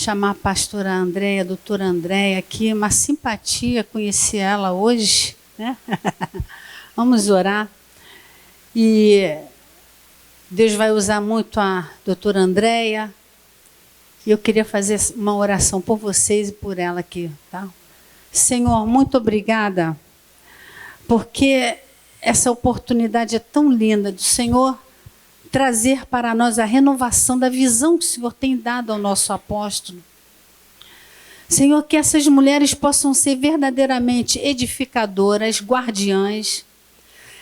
chamar a pastora Andréia, a doutora Andréia aqui, uma simpatia, conheci ela hoje, né? Vamos orar. E Deus vai usar muito a doutora Andréia. E eu queria fazer uma oração por vocês e por ela aqui, tá? Senhor, muito obrigada, porque essa oportunidade é tão linda do Senhor trazer para nós a renovação da visão que o Senhor tem dado ao nosso apóstolo. Senhor, que essas mulheres possam ser verdadeiramente edificadoras, guardiãs.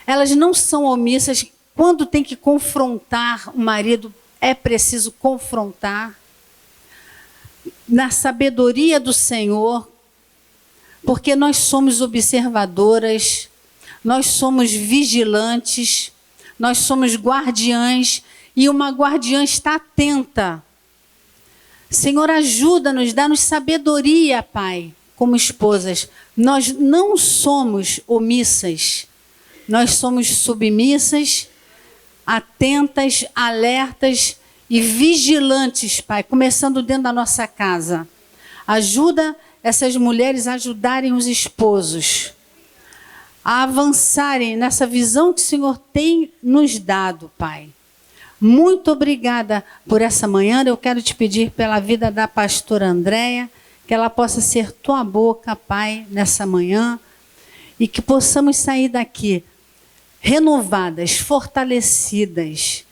Elas não são omissas. Quando tem que confrontar o marido, é preciso confrontar. Na sabedoria do Senhor, porque nós somos observadoras, nós somos vigilantes, nós somos guardiãs, e uma guardiã está atenta. Senhor, ajuda-nos, dá-nos sabedoria, Pai, como esposas. Nós não somos omissas, nós somos submissas, atentas, alertas e vigilantes, Pai, começando dentro da nossa casa. Ajuda essas mulheres a ajudarem os esposos a avançarem nessa visão que o Senhor tem nos dado, Pai. Muito obrigada por essa manhã. Eu quero te pedir pela vida da pastora Andréia, que ela possa ser tua boca, Pai, nessa manhã, e que possamos sair daqui renovadas, fortalecidas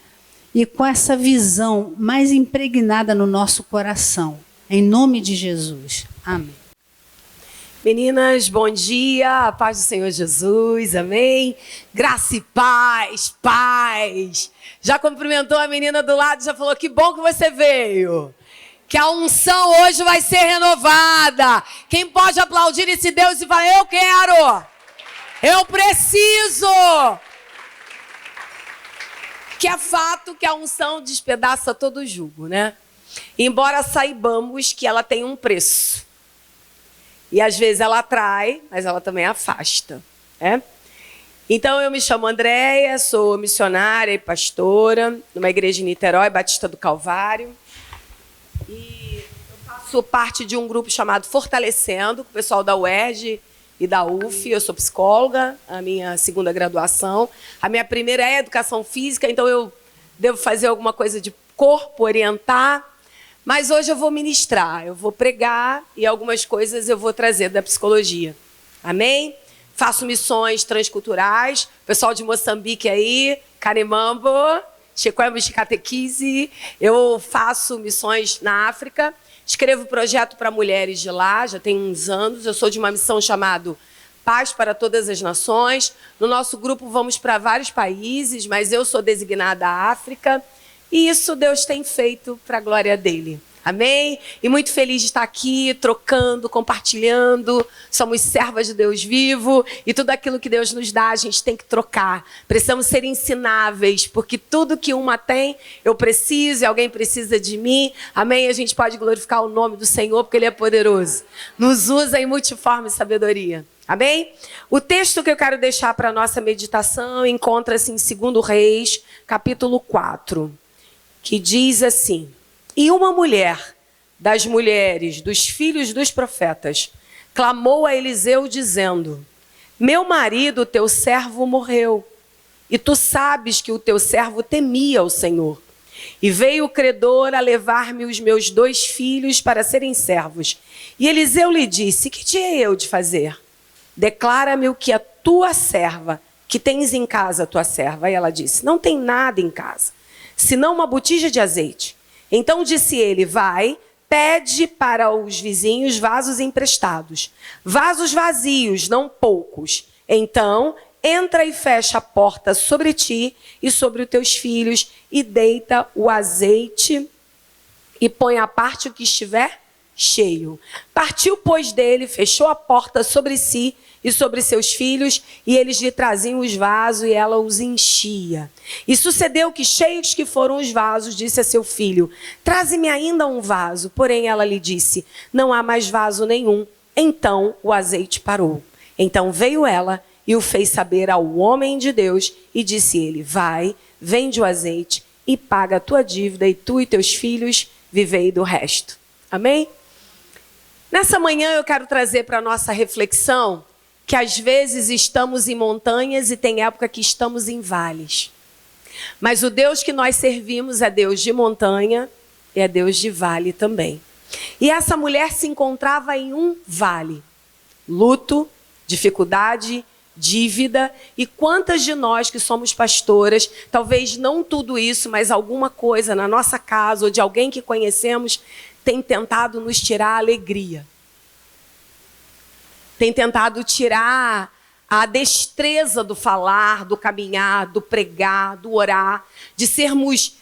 e com essa visão mais impregnada no nosso coração. Em nome de Jesus. Amém. Meninas, bom dia, a paz do Senhor Jesus, amém? Graça e paz, paz. Já cumprimentou a menina do lado, já falou, que bom que você veio. Que a unção hoje vai ser renovada. Quem pode aplaudir esse Deus e falar, eu quero, eu preciso. Que é fato que a unção despedaça todo o jugo, né? Embora saibamos que ela tem um preço. E às vezes ela atrai, mas ela também afasta, né? Então eu me chamo Andréia, sou missionária e pastora numa igreja em Niterói, Batista do Calvário. E eu faço parte de um grupo chamado Fortalecendo, com o pessoal da UERJ e da UF. Eu sou psicóloga, a minha segunda graduação. A minha primeira é educação física, então eu devo fazer alguma coisa de corpo, orientar. Mas hoje eu vou ministrar, eu vou pregar e algumas coisas eu vou trazer da psicologia. Amém? Faço missões transculturais, pessoal de Moçambique aí, Carimambo, Chequemos de Catequise. Eu faço missões na África, escrevo projeto para mulheres de lá, já tem uns anos. Eu sou de uma missão chamada Paz para Todas as Nações. No nosso grupo vamos para vários países, mas eu sou designada à África. E isso Deus tem feito para a glória dele. Amém? E muito feliz de estar aqui, trocando, compartilhando. Somos servas de Deus vivo. E tudo aquilo que Deus nos dá, a gente tem que trocar. Precisamos ser ensináveis, porque tudo que uma tem, eu preciso e alguém precisa de mim. Amém? A gente pode glorificar o nome do Senhor, porque Ele é poderoso. Nos usa em multiforme sabedoria. Amém? O texto que eu quero deixar para a nossa meditação encontra-se em 2 Reis, capítulo 4. Que diz assim: e uma mulher das mulheres dos filhos dos profetas clamou a Eliseu dizendo, meu marido, teu servo, morreu, e tu sabes que o teu servo temia o Senhor. E veio o credor a levar-me os meus 2 filhos para serem servos. E Eliseu lhe disse, que tinha eu de fazer? Declara-me o que a tua serva, que tens em casa, a tua serva. E ela disse, não tem nada em casa, senão uma botija de azeite. Então disse ele, vai, pede para os vizinhos vasos emprestados, vasos vazios, não poucos. Então entra e fecha a porta sobre ti e sobre os teus filhos, e deita o azeite e põe à parte o que estiver cheio. Partiu, pois, dele, fechou a porta sobre si e sobre seus filhos, e eles lhe traziam os vasos, e ela os enchia. E sucedeu que, cheios que foram os vasos, disse a seu filho, traze-me ainda um vaso. Porém ela lhe disse, não há mais vaso nenhum. Então o azeite parou. Então veio ela e o fez saber ao homem de Deus, e disse ele, vai, vende o azeite e paga a tua dívida, e tu e teus filhos vivei do resto. Amém? Nessa manhã eu quero trazer para a nossa reflexão que às vezes estamos em montanhas e tem época que estamos em vales. Mas o Deus que nós servimos é Deus de montanha e é Deus de vale também. E essa mulher se encontrava em um vale. Luto, dificuldade, dívida. E quantas de nós que somos pastoras, talvez não tudo isso, mas alguma coisa na nossa casa ou de alguém que conhecemos, tem tentado nos tirar a alegria. Tem tentado tirar a destreza do falar, do caminhar, do pregar, do orar, de sermos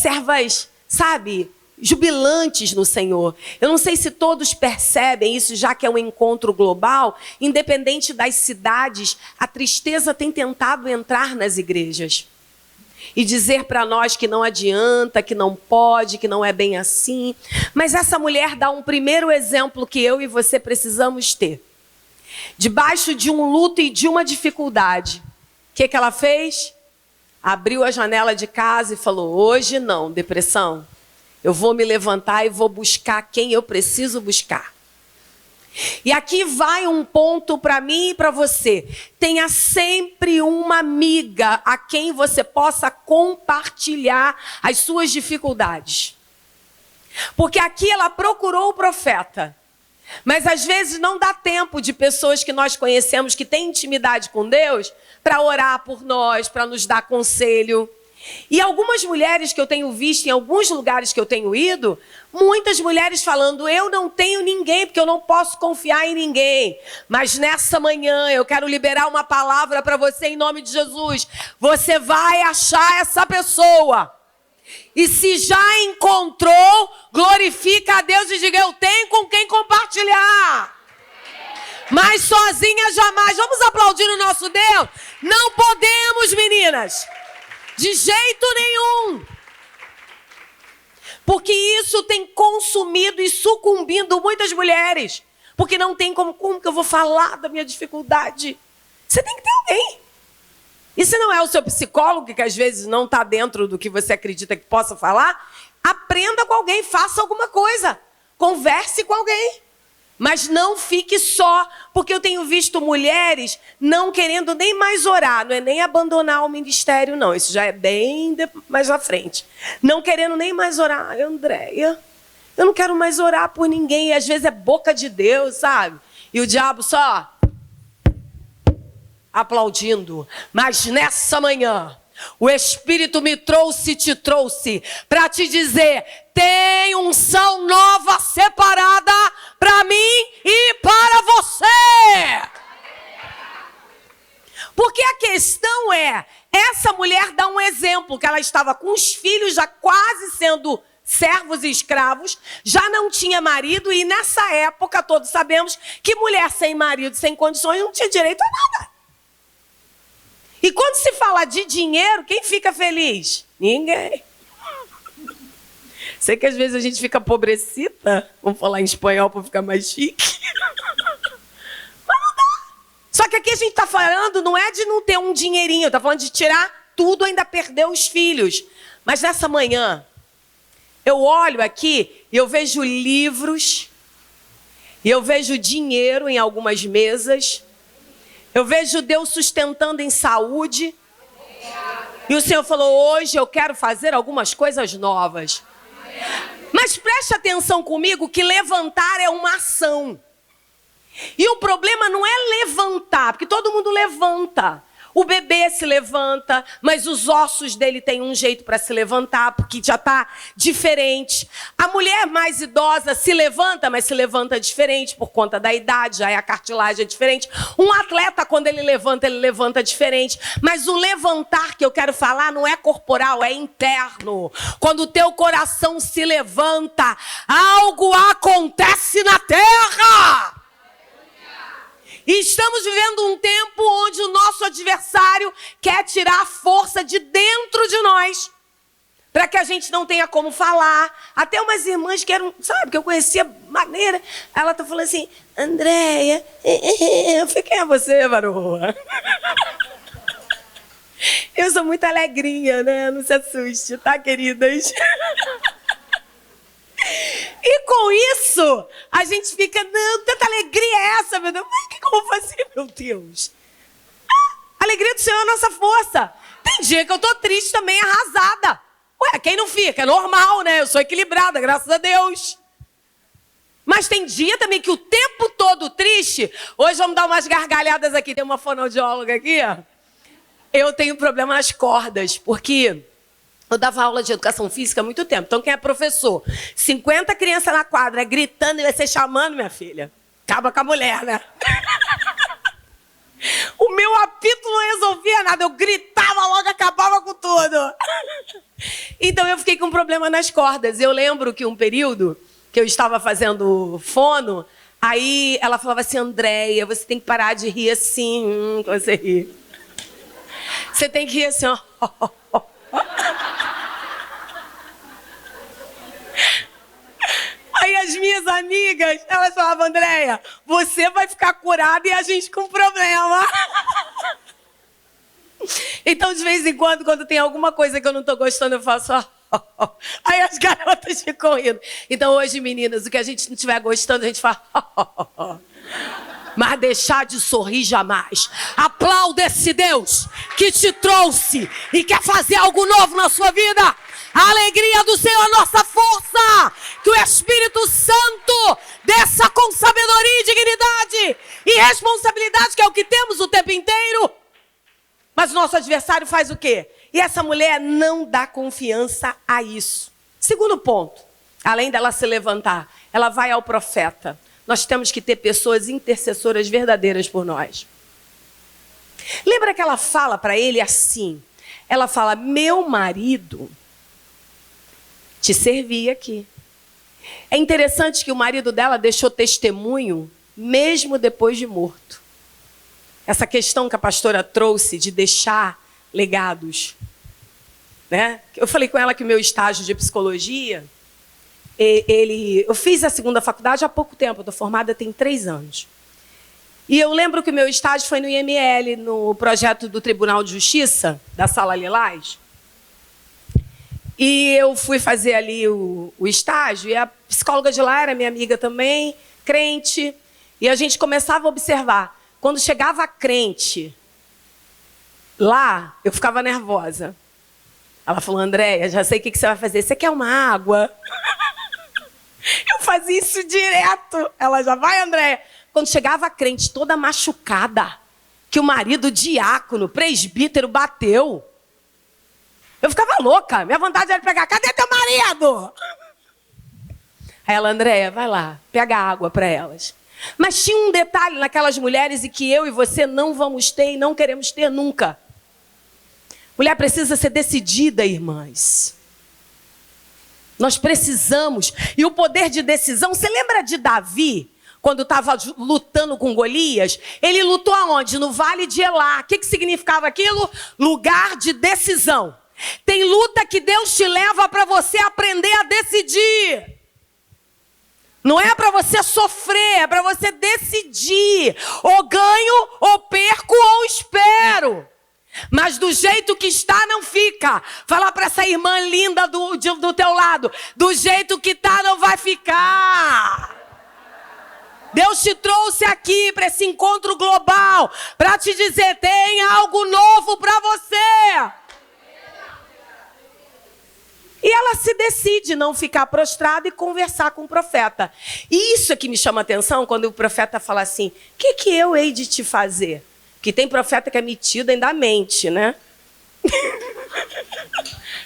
servas, sabe, jubilantes no Senhor. Eu não sei se todos percebem isso, já que é um encontro global, independente das cidades, a tristeza tem tentado entrar nas igrejas e dizer para nós que não adianta, que não pode, que não é bem assim. Mas essa mulher dá um primeiro exemplo que eu e você precisamos ter. Debaixo de um luto e de uma dificuldade, o que ela fez? Abriu a janela de casa e falou: hoje não, depressão. Eu vou me levantar e vou buscar quem eu preciso buscar. E aqui vai um ponto para mim e para você. Tenha sempre uma amiga a quem você possa compartilhar as suas dificuldades. Porque aqui ela procurou o profeta. Mas às vezes não dá tempo de pessoas que nós conhecemos que têm intimidade com Deus para orar por nós, para nos dar conselho. E algumas mulheres que eu tenho visto em alguns lugares que eu tenho ido, muitas mulheres falando: eu não tenho ninguém porque eu não posso confiar em ninguém. Mas nessa manhã eu quero liberar uma palavra para você em nome de Jesus. Você vai achar essa pessoa. E se já encontrou, glorifica a Deus e diga: eu tenho com quem compartilhar. Mas sozinha jamais. Vamos aplaudir o nosso Deus? Não podemos, meninas. De jeito nenhum. Porque isso tem consumido e sucumbindo muitas mulheres. Porque não tem como que eu vou falar da minha dificuldade? Você tem que ter alguém. E se não é o seu psicólogo, que às vezes não está dentro do que você acredita que possa falar, aprenda com alguém, faça alguma coisa. Converse com alguém. Mas não fique só, porque eu tenho visto mulheres não querendo nem mais orar. Não é nem abandonar o ministério, não. Isso já é bem mais à frente. Não querendo nem mais orar. Ai, Andréia, eu não quero mais orar por ninguém. E às vezes é boca de Deus, sabe? E o diabo só aplaudindo. Mas nessa manhã, o Espírito me trouxe e te trouxe para te dizer: tem unção nova separada para mim e para você. Porque a questão é, essa mulher dá um exemplo, que ela estava com os filhos já quase sendo servos e escravos, já não tinha marido, e nessa época todos sabemos que mulher sem marido, sem condições, não tinha direito a nada. E quando se fala de dinheiro, quem fica feliz? Ninguém. Sei que às vezes a gente fica pobrecita, vamos falar em espanhol para ficar mais chique. Mas não dá. Só que aqui a gente está falando, não é de não ter um dinheirinho, está falando de tirar tudo, ainda perder os filhos. Mas nessa manhã, eu olho aqui e eu vejo livros, e eu vejo dinheiro em algumas mesas. Eu vejo Deus sustentando em saúde. E o Senhor falou: hoje eu quero fazer algumas coisas novas. Mas preste atenção comigo que levantar é uma ação. E o problema não é levantar, porque todo mundo levanta. O bebê se levanta, mas os ossos dele têm um jeito para se levantar, porque já está diferente. A mulher mais idosa se levanta, mas se levanta diferente por conta da idade, já é a cartilagem é diferente. Um atleta, quando ele levanta diferente. Mas o levantar que eu quero falar não é corporal, é interno. Quando o teu coração se levanta, algo acontece na terra. E estamos vivendo um tempo onde o nosso adversário quer tirar a força de dentro de nós, para que a gente não tenha como falar. Até umas irmãs que eram, sabe, que eu conhecia maneira, ela tá falando assim: Andréia, eu falei: quem é você, varoa? Eu sou muito alegrinha, né? Não se assuste, tá, queridas? E com isso, a gente fica, não, tanta alegria é essa, meu Deus. Mas o que eu vou fazer, meu Deus? A alegria do Senhor é a nossa força. Tem dia que eu tô triste também, arrasada. Ué, quem não fica? É normal, né? Eu sou equilibrada, graças a Deus. Mas tem dia também que o tempo todo triste. Hoje vamos dar umas gargalhadas aqui. Tem uma fonoaudióloga aqui, ó. Eu tenho problema nas cordas, porque eu dava aula de educação física há muito tempo. Então, quem é professor? 50 crianças na quadra, gritando e você chamando, minha filha. Acaba com a mulher, né? O meu apito não resolvia nada. Eu gritava logo, acabava com tudo. Então, eu fiquei com problema nas cordas. Eu lembro que um período que eu estava fazendo fono, aí ela falava assim, Andréia, você tem que parar de rir assim, você ri. Você tem que rir assim, ó. Aí as minhas amigas, elas falavam, Andréia, você vai ficar curada e a gente com problema. Então, de vez em quando tem alguma coisa que eu não estou gostando, eu faço, ó. Aí as garotas ficam rindo. Então, hoje, meninas, o que a gente não estiver gostando, a gente fala, mas deixar de sorrir jamais. Aplauda esse Deus que te trouxe e quer fazer algo novo na sua vida. A alegria do Senhor é a nossa força. Que o Espírito Santo desça com sabedoria e dignidade e responsabilidade, que é o que temos o tempo inteiro. Mas o nosso adversário faz o quê? E essa mulher não dá confiança a isso. Segundo ponto, além dela se levantar, ela vai ao profeta. Nós temos que ter pessoas intercessoras verdadeiras por nós. Lembra que ela fala para ele assim? Ela fala, meu marido te servia aqui. É interessante que o marido dela deixou testemunho mesmo depois de morto. Essa questão que a pastora trouxe de deixar legados, né? Eu falei com ela que o meu estágio de psicologia, eu fiz a segunda faculdade há pouco tempo, eu estou formada tem 3 anos. E eu lembro que o meu estágio foi no IML, no projeto do Tribunal de Justiça, da Sala Lilás. E eu fui fazer ali o estágio, e a psicóloga de lá era minha amiga também, crente, e a gente começava a observar. Quando chegava a crente lá, eu ficava nervosa. Ela falou, Andréia, já sei o que você vai fazer. Você quer uma água? Eu fazia isso direto. Ela já vai, Andréia. Quando chegava a crente toda machucada, que o marido diácono, presbítero, bateu, eu ficava louca. Minha vontade era pegar, cadê teu marido? Aí ela, Andréia, vai lá, pega água para elas. Mas tinha um detalhe naquelas mulheres e que eu e você não vamos ter e não queremos ter nunca. Mulher precisa ser decidida, irmãs. Nós precisamos. E o poder de decisão, você lembra de Davi, quando estava lutando com Golias? Ele lutou aonde? No Vale de Elá. O que significava aquilo? Lugar de decisão. Tem luta que Deus te leva para você aprender a decidir. Não é para você sofrer, é para você decidir. Ou ganho, ou perco, ou espero. Mas do jeito que está, não fica. Fala para essa irmã linda do teu lado. Do jeito que está, não vai ficar. Deus te trouxe aqui para esse encontro global. Para te dizer, tem algo novo para você. E ela se decide não ficar prostrada e conversar com o profeta. E isso é que me chama a atenção quando o profeta fala assim, o que eu hei de te fazer? Que tem profeta que é metido, ainda mente, né?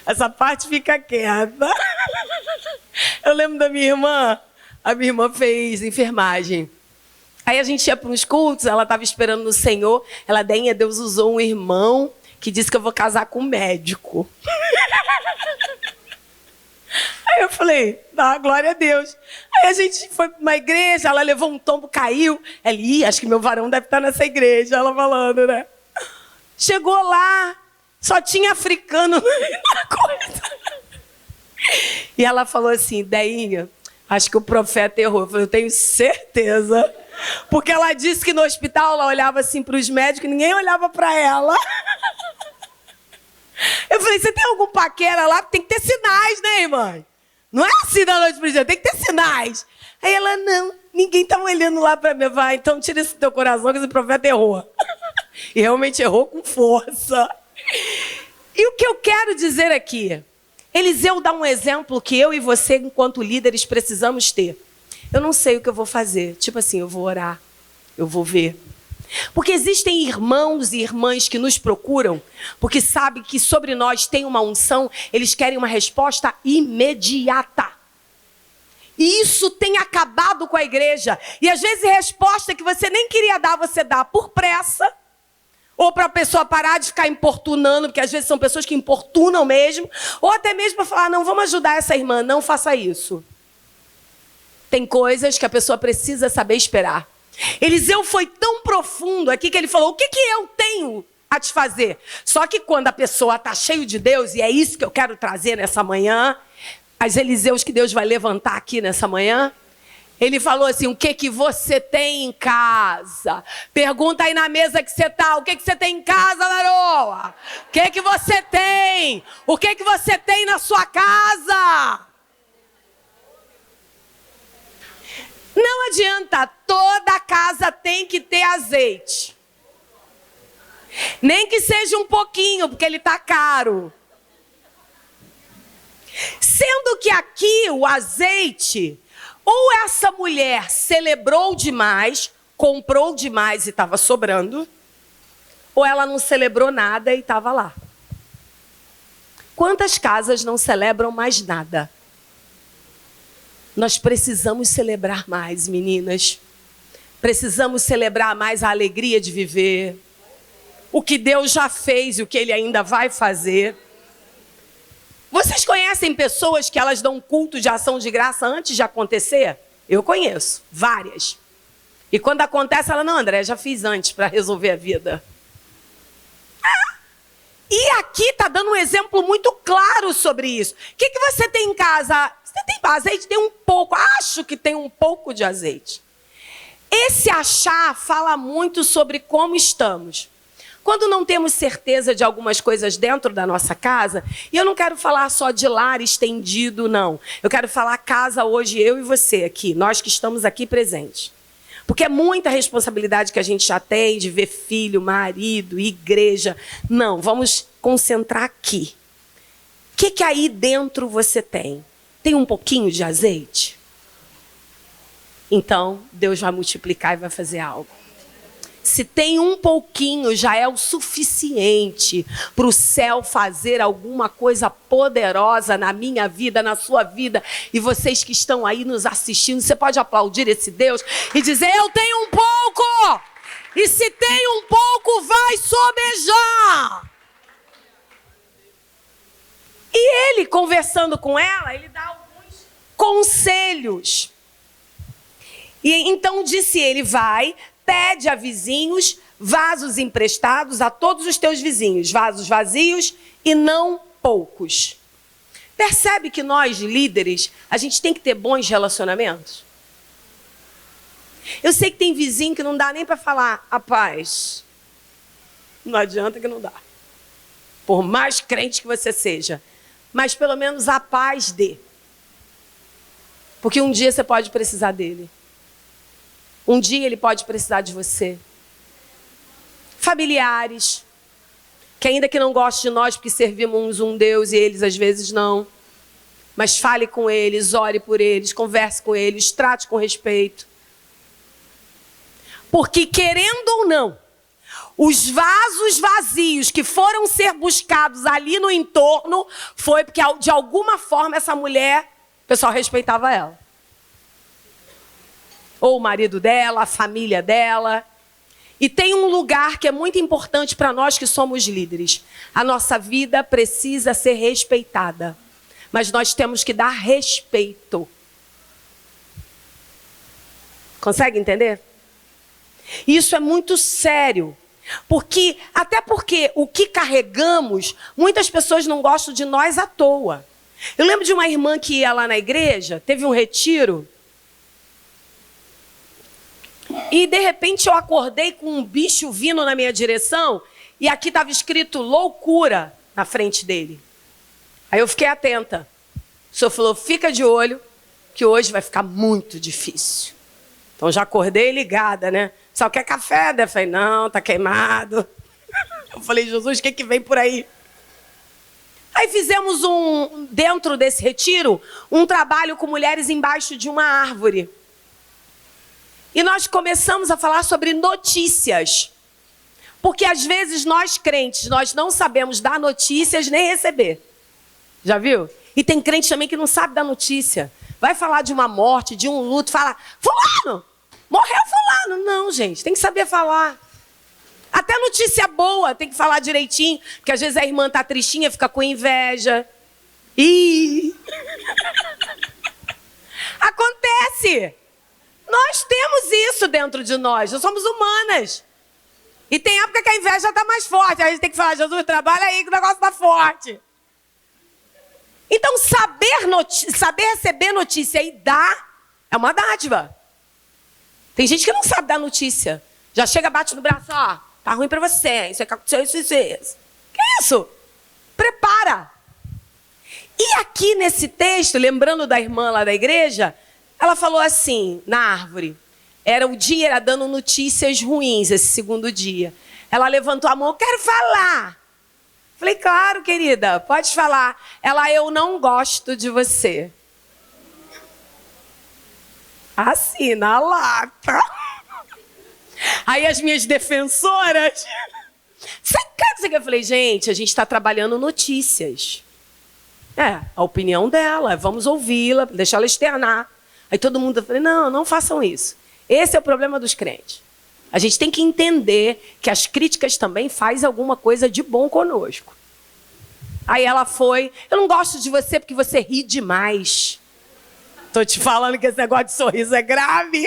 Essa parte fica quieta. Eu lembro da minha irmã. A minha irmã fez enfermagem. Aí a gente ia para uns cultos, ela estava esperando no Senhor. Ela, Deninha, Deus usou um irmão que disse que eu vou casar com um médico. Aí eu falei, dá glória a Deus. Aí a gente foi para uma igreja, ela levou um tombo, caiu. Ela, acho que meu varão deve estar nessa igreja, ela falando, né? Chegou lá, só tinha africano na coisa. E ela falou assim, Deinha, acho que o profeta errou. Eu falei, eu tenho certeza. Porque ela disse que no hospital ela olhava assim para os médicos e ninguém olhava para ela. Eu falei, você tem algum paquera lá? Tem que ter sinais, né, irmã? Não é assim da noite pro dia, tem que ter sinais. Aí ela, não, ninguém tá olhando lá para mim. Vai, então tira esse teu coração que esse profeta errou. E realmente errou com força. E o que eu quero dizer aqui? Eliseu dá um exemplo que eu e você, enquanto líderes, precisamos ter. Eu não sei o que eu vou fazer. Tipo assim, eu vou orar, eu vou ver. Porque existem irmãos e irmãs que nos procuram, porque sabem que sobre nós tem uma unção, eles querem uma resposta imediata. E isso tem acabado com a igreja. E às vezes resposta que você nem queria dar, você dá por pressa. Ou para a pessoa parar de ficar importunando, porque às vezes são pessoas que importunam mesmo. Ou até mesmo para falar, não, vamos ajudar essa irmã, não faça isso. Tem coisas que a pessoa precisa saber esperar. Eliseu foi tão profundo aqui que ele falou, o que eu tenho a te fazer? Só que quando a pessoa está cheia de Deus, e é isso que eu quero trazer nessa manhã, as Eliseus que Deus vai levantar aqui nessa manhã, ele falou assim, o que você tem em casa? Pergunta aí na mesa que você está, o que você tem em casa, garoa? O que você tem? O que você tem na sua casa? Não adianta, toda casa tem que ter azeite. Nem que seja um pouquinho, porque ele está caro. Sendo que aqui o azeite, ou essa mulher celebrou demais, comprou demais e estava sobrando, ou ela não celebrou nada e estava lá. Quantas casas não celebram mais nada? Nós precisamos celebrar mais, meninas. Precisamos celebrar mais a alegria de viver. O que Deus já fez e o que Ele ainda vai fazer. Vocês conhecem pessoas que elas dão culto de ação de graça antes de acontecer? Eu conheço, várias. E quando acontece, ela, não, André, já fiz antes para resolver a vida. E aqui está dando um exemplo muito claro sobre isso. O que você tem em casa? Você tem azeite? Tem um pouco. Acho que tem um pouco de azeite. Esse achar fala muito sobre como estamos. Quando não temos certeza de algumas coisas dentro da nossa casa, e eu não quero falar só de lar estendido, não. Eu quero falar casa hoje, eu e você aqui, nós que estamos aqui presentes. Porque é muita responsabilidade que a gente já tem de ver filho, marido, igreja. Não, vamos concentrar aqui. O que aí dentro você tem? Tem um pouquinho de azeite? Então, Deus vai multiplicar e vai fazer algo. Se tem um pouquinho, já é o suficiente para o céu fazer alguma coisa poderosa na minha vida, na sua vida. E vocês que estão aí nos assistindo, você pode aplaudir esse Deus e dizer, eu tenho um pouco. E se tem um pouco, vai sobejar. E ele, conversando com ela, ele dá alguns conselhos. E então disse ele, vai, pede a vizinhos vasos emprestados a todos os teus vizinhos, vasos vazios e não poucos. Percebe que nós, líderes, a gente tem que ter bons relacionamentos? Eu sei que tem vizinho que não dá nem para falar a paz. Não adianta que não dá. Por mais crente que você seja. Mas pelo menos a paz dê. Porque um dia você pode precisar dele. Um dia ele pode precisar de você. Familiares, que ainda que não gostem de nós porque servimos um Deus e eles às vezes não. Mas fale com eles, ore por eles, converse com eles, trate com respeito. Porque querendo ou não, os vasos vazios que foram ser buscados ali no entorno, foi porque de alguma forma essa mulher, o pessoal respeitava ela. Ou o marido dela, a família dela. E tem um lugar que é muito importante para nós que somos líderes. A nossa vida precisa ser respeitada. Mas nós temos que dar respeito. Consegue entender? Isso é muito sério. Até porque o que carregamos, muitas pessoas não gostam de nós à toa. Eu lembro de uma irmã que ia lá na igreja, teve um retiro. E de repente eu acordei com um bicho vindo na minha direção. E aqui estava escrito loucura na frente dele. Aí eu fiquei atenta. O senhor falou, fica de olho, que hoje vai ficar muito difícil. Então já acordei ligada, né? Só quer café? Eu falei, não, tá queimado. Eu falei, Jesus, o que vem por aí? Aí fizemos dentro desse retiro, um trabalho com mulheres embaixo de uma árvore. E nós começamos a falar sobre notícias. Porque às vezes nós crentes, nós não sabemos dar notícias nem receber. Já viu? E tem crente também que não sabe dar notícia. Vai falar de uma morte, de um luto, fala, fulano, morreu fulano. Não, gente, tem que saber falar. Até notícia boa, tem que falar direitinho, porque às vezes a irmã tá tristinha, fica com inveja. Ih! Acontece! Nós temos isso dentro de nós somos humanas. E tem época que a inveja está mais forte, a gente tem que falar, Jesus, trabalha aí que o negócio está forte. Então, saber receber notícia e dar é uma dádiva. Tem gente que não sabe dar notícia. Já chega, bate no braço, ó, tá ruim para você, isso aconteceu, isso. Que isso? Prepara. E aqui nesse texto, lembrando da irmã lá da igreja, ela falou assim, na árvore, era dando notícias ruins esse segundo dia. Ela levantou a mão, eu quero falar. Falei, claro, querida, pode falar. Ela, eu não gosto de você. Assim, na lata. Aí as minhas defensoras... Eu falei, gente, a gente está trabalhando notícias. A opinião dela, vamos ouvi-la, deixar ela externar. Aí todo mundo falou, não façam isso. Esse é o problema dos crentes. A gente tem que entender que as críticas também fazem alguma coisa de bom conosco. Aí ela foi, eu não gosto de você porque você ri demais. Tô te falando que esse negócio de sorriso é grave.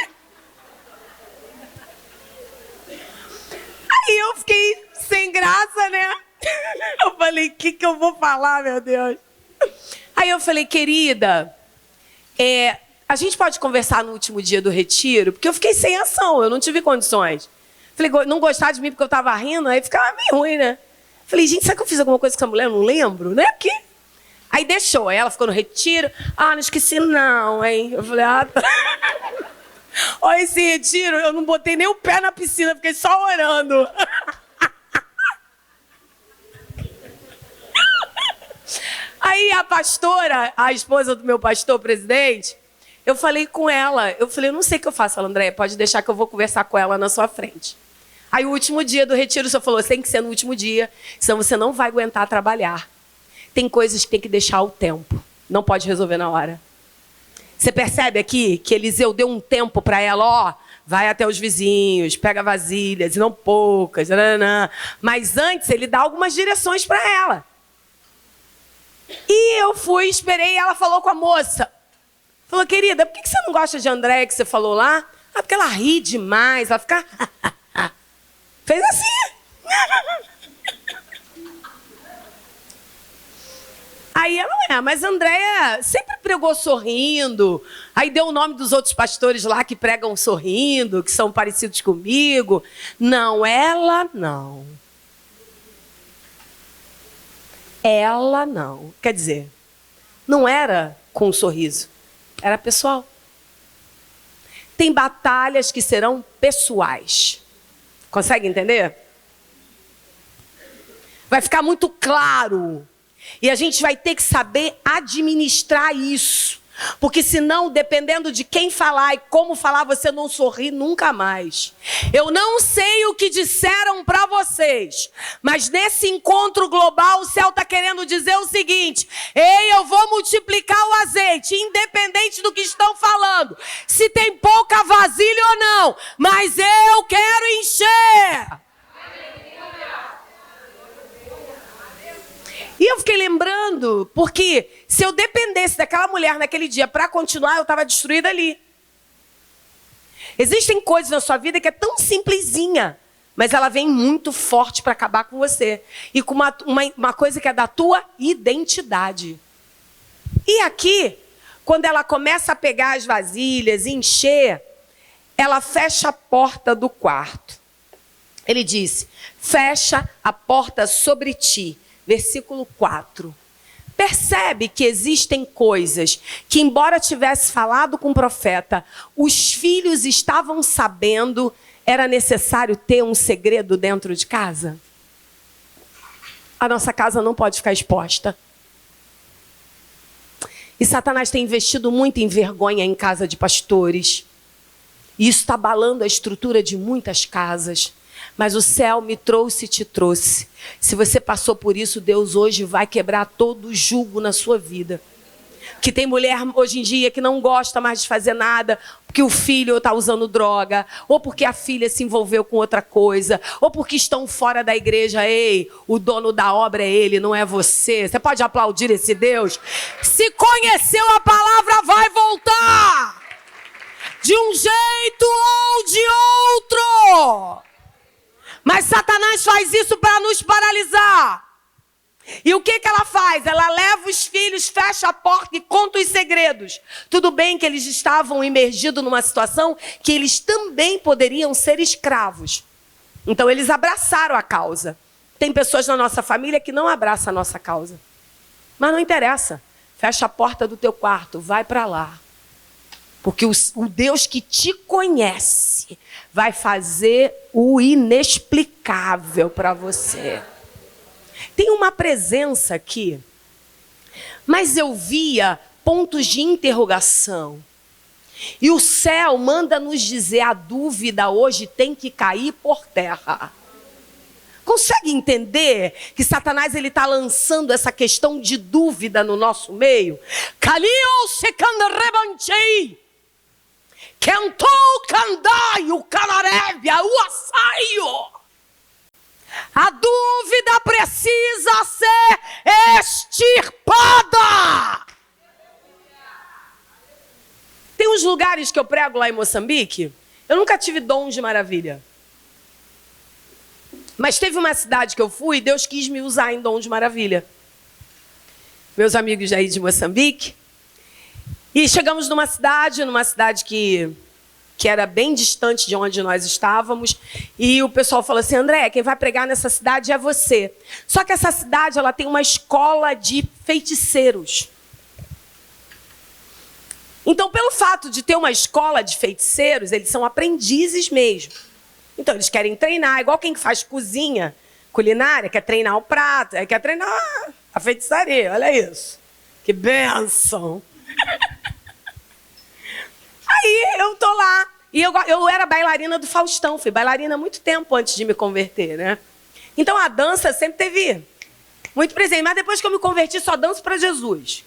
Aí eu fiquei sem graça, né? Eu falei, o que eu vou falar, meu Deus? Aí eu falei, querida, a gente pode conversar no último dia do retiro? Porque eu fiquei sem ação, eu não tive condições. Falei, não gostar de mim porque eu tava rindo, aí ficava meio ruim, né? Falei, gente, será que eu fiz alguma coisa com essa mulher? Eu não lembro, né? Porque... Aí deixou, aí ela ficou no retiro. Não esqueci não, hein? Eu falei, tá. Olha esse retiro, eu não botei nem o pé na piscina, fiquei só orando. Aí a pastora, a esposa do meu pastor presidente, eu falei com ela, eu não sei o que eu faço. Ela, Andréia, pode deixar que eu vou conversar com ela na sua frente. Aí o último dia do retiro, o senhor falou, tem que ser no último dia, senão você não vai aguentar trabalhar. Tem coisas que tem que deixar ao tempo, não pode resolver na hora. Você percebe aqui que Eliseu deu um tempo para ela, vai até os vizinhos, pega vasilhas, e não poucas, mas antes ele dá algumas direções para ela. E eu fui, esperei, e ela falou com a moça. Falou, querida, por que você não gosta de Andréia que você falou lá? Porque ela ri demais, ela fica... Fez assim. Aí ela, mas Andréia sempre pregou sorrindo. Aí deu o nome dos outros pastores lá que pregam sorrindo, que são parecidos comigo. Não, ela não. Ela não. Quer dizer, não era com um sorriso, era pessoal. Tem batalhas que serão pessoais. Consegue entender? Vai ficar muito claro. E a gente vai ter que saber administrar isso. Porque senão, dependendo de quem falar e como falar, você não sorri nunca mais. Eu não sei o que disseram para vocês, mas nesse encontro global o céu está querendo dizer o seguinte: ei, eu vou multiplicar o azeite, independente do que estão falando, se tem pouca vasilha ou não, mas eu quero encher. E eu fiquei lembrando, porque se eu dependesse daquela mulher naquele dia para continuar, eu estava destruída ali. Existem coisas na sua vida que é tão simplesinha, mas ela vem muito forte para acabar com você. E com uma coisa que é da tua identidade. E aqui, quando ela começa a pegar as vasilhas e encher, ela fecha a porta do quarto. Ele disse, fecha a porta sobre ti. Versículo 4. Percebe que existem coisas que, embora tivesse falado com o profeta, os filhos estavam sabendo, era necessário ter um segredo dentro de casa? A nossa casa não pode ficar exposta. E Satanás tem investido muito em vergonha em casa de pastores. E isso está abalando a estrutura de muitas casas. Mas o céu me trouxe e te trouxe. Se você passou por isso, Deus hoje vai quebrar todo o jugo na sua vida. Que tem mulher hoje em dia que não gosta mais de fazer nada porque o filho está usando droga, ou porque a filha se envolveu com outra coisa, ou porque estão fora da igreja. Ei, o dono da obra é ele, não é você. Você pode aplaudir esse Deus? Se conheceu a palavra, vai voltar. De um jeito ou de outro. Mas Satanás faz isso para nos paralisar. E o que ela faz? Ela leva os filhos, fecha a porta e conta os segredos. Tudo bem que eles estavam imergidos numa situação que eles também poderiam ser escravos. Então eles abraçaram a causa. Tem pessoas na nossa família que não abraçam a nossa causa. Mas não interessa. Fecha a porta do teu quarto, vai para lá. Porque o Deus que te conhece vai fazer o inexplicável para você. Tem uma presença aqui, mas eu via pontos de interrogação. E o céu manda nos dizer, a dúvida hoje tem que cair por terra. Consegue entender que Satanás está lançando essa questão de dúvida no nosso meio? Calil secando rebanchei. Kentou candai o canarébia, o assaio. A dúvida precisa ser extirpada. Tem uns lugares que eu prego lá em Moçambique, eu nunca tive dom de maravilha. Mas teve uma cidade que eu fui, Deus quis me usar em dom de maravilha. Meus amigos aí de Moçambique. E chegamos numa cidade que era bem distante de onde nós estávamos, e o pessoal falou assim, André, quem vai pregar nessa cidade é você. Só que essa cidade ela tem uma escola de feiticeiros. Então, pelo fato de ter uma escola de feiticeiros, eles são aprendizes mesmo. Então, eles querem treinar, igual quem faz cozinha, culinária, quer treinar o prato, quer treinar a feitiçaria, olha isso. Que bênção! Aí eu tô lá, e eu era bailarina do Faustão, fui bailarina há muito tempo antes de me converter, né? Então a dança sempre teve muito presente, mas depois que eu me converti só danço para Jesus.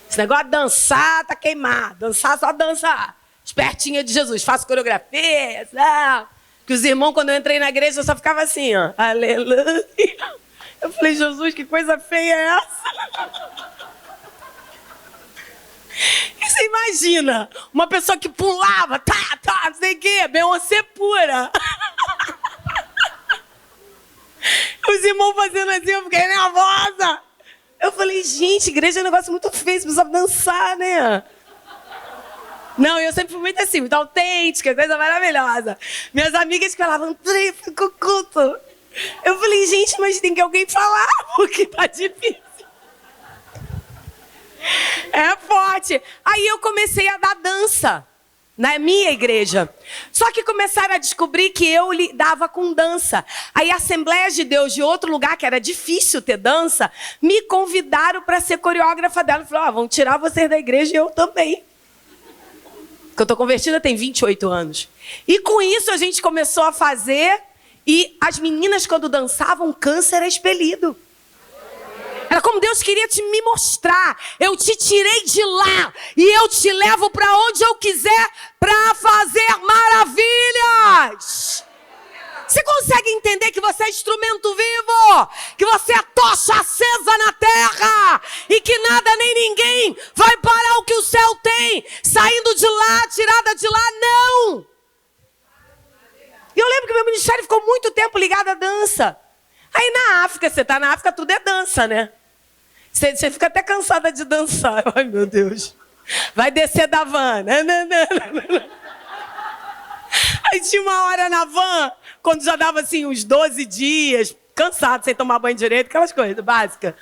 Esse negócio de dançar tá queimado, dançar só dança espertinha de Jesus, faço coreografia, sabe? Que os irmãos, quando eu entrei na igreja, eu só ficava assim, ó, aleluia. Eu falei, Jesus, que coisa feia é essa? E você imagina, uma pessoa que pulava, não sei o quê, Beyoncé pura. Os irmãos fazendo assim, eu fiquei nervosa. Eu falei, gente, igreja é um negócio muito feio, você precisa dançar, né? Não, eu sempre fui muito assim, muito autêntica, coisa maravilhosa. Minhas amigas falavam, ficou culto. Eu falei, gente, mas tem que alguém falar, porque tá difícil. É forte. Aí eu comecei a dar dança na minha igreja. Só que começaram a descobrir que eu lidava com dança. Aí a Assembleia de Deus de outro lugar, que era difícil ter dança, me convidaram para ser coreógrafa dela. Falaram, vão tirar vocês da igreja e eu também. Porque eu tô convertida tem 28 anos. E com isso a gente começou a fazer, e as meninas quando dançavam, câncer era expelido. Era como Deus queria me mostrar. Eu te tirei de lá e eu te levo para onde eu quiser para fazer maravilhas. Você consegue entender que você é instrumento vivo? Que você é tocha acesa na terra? E que nada nem ninguém vai parar o que o céu tem? Saindo de lá, tirada de lá, não! E eu lembro que meu ministério ficou muito tempo ligado à dança. Aí na África, você está na África, tudo é dança, né? Você fica até cansada de dançar. Ai, meu Deus. Vai descer da van. Aí tinha uma hora na van, quando já dava assim uns 12 dias, cansado, sem tomar banho direito, aquelas coisas básicas.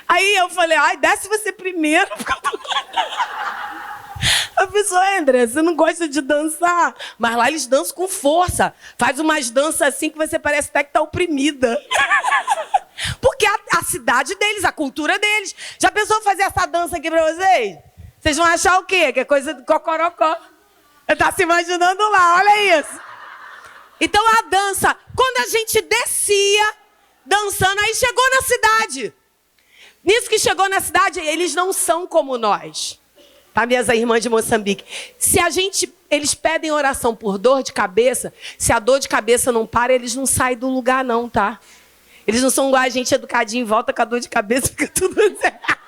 Aí eu falei, ai, desce você primeiro. A pessoa, André, você não gosta de dançar? Mas lá eles dançam com força. Faz umas danças assim que você parece até que tá oprimida. Porque a cidade deles, a cultura deles. Já pensou fazer essa dança aqui pra vocês? Vocês vão achar o quê? Que é coisa do cocorocó. Tá se imaginando lá, olha isso. Então a dança, quando a gente descia dançando, aí chegou na cidade. Nisso que chegou na cidade, eles não são como nós. Tá, minhas irmãs de Moçambique? Eles pedem oração por dor de cabeça. Se a dor de cabeça não para, eles não saem do lugar não, tá? Eles não são igual a gente educadinho, volta com a dor de cabeça, fica tudo certo.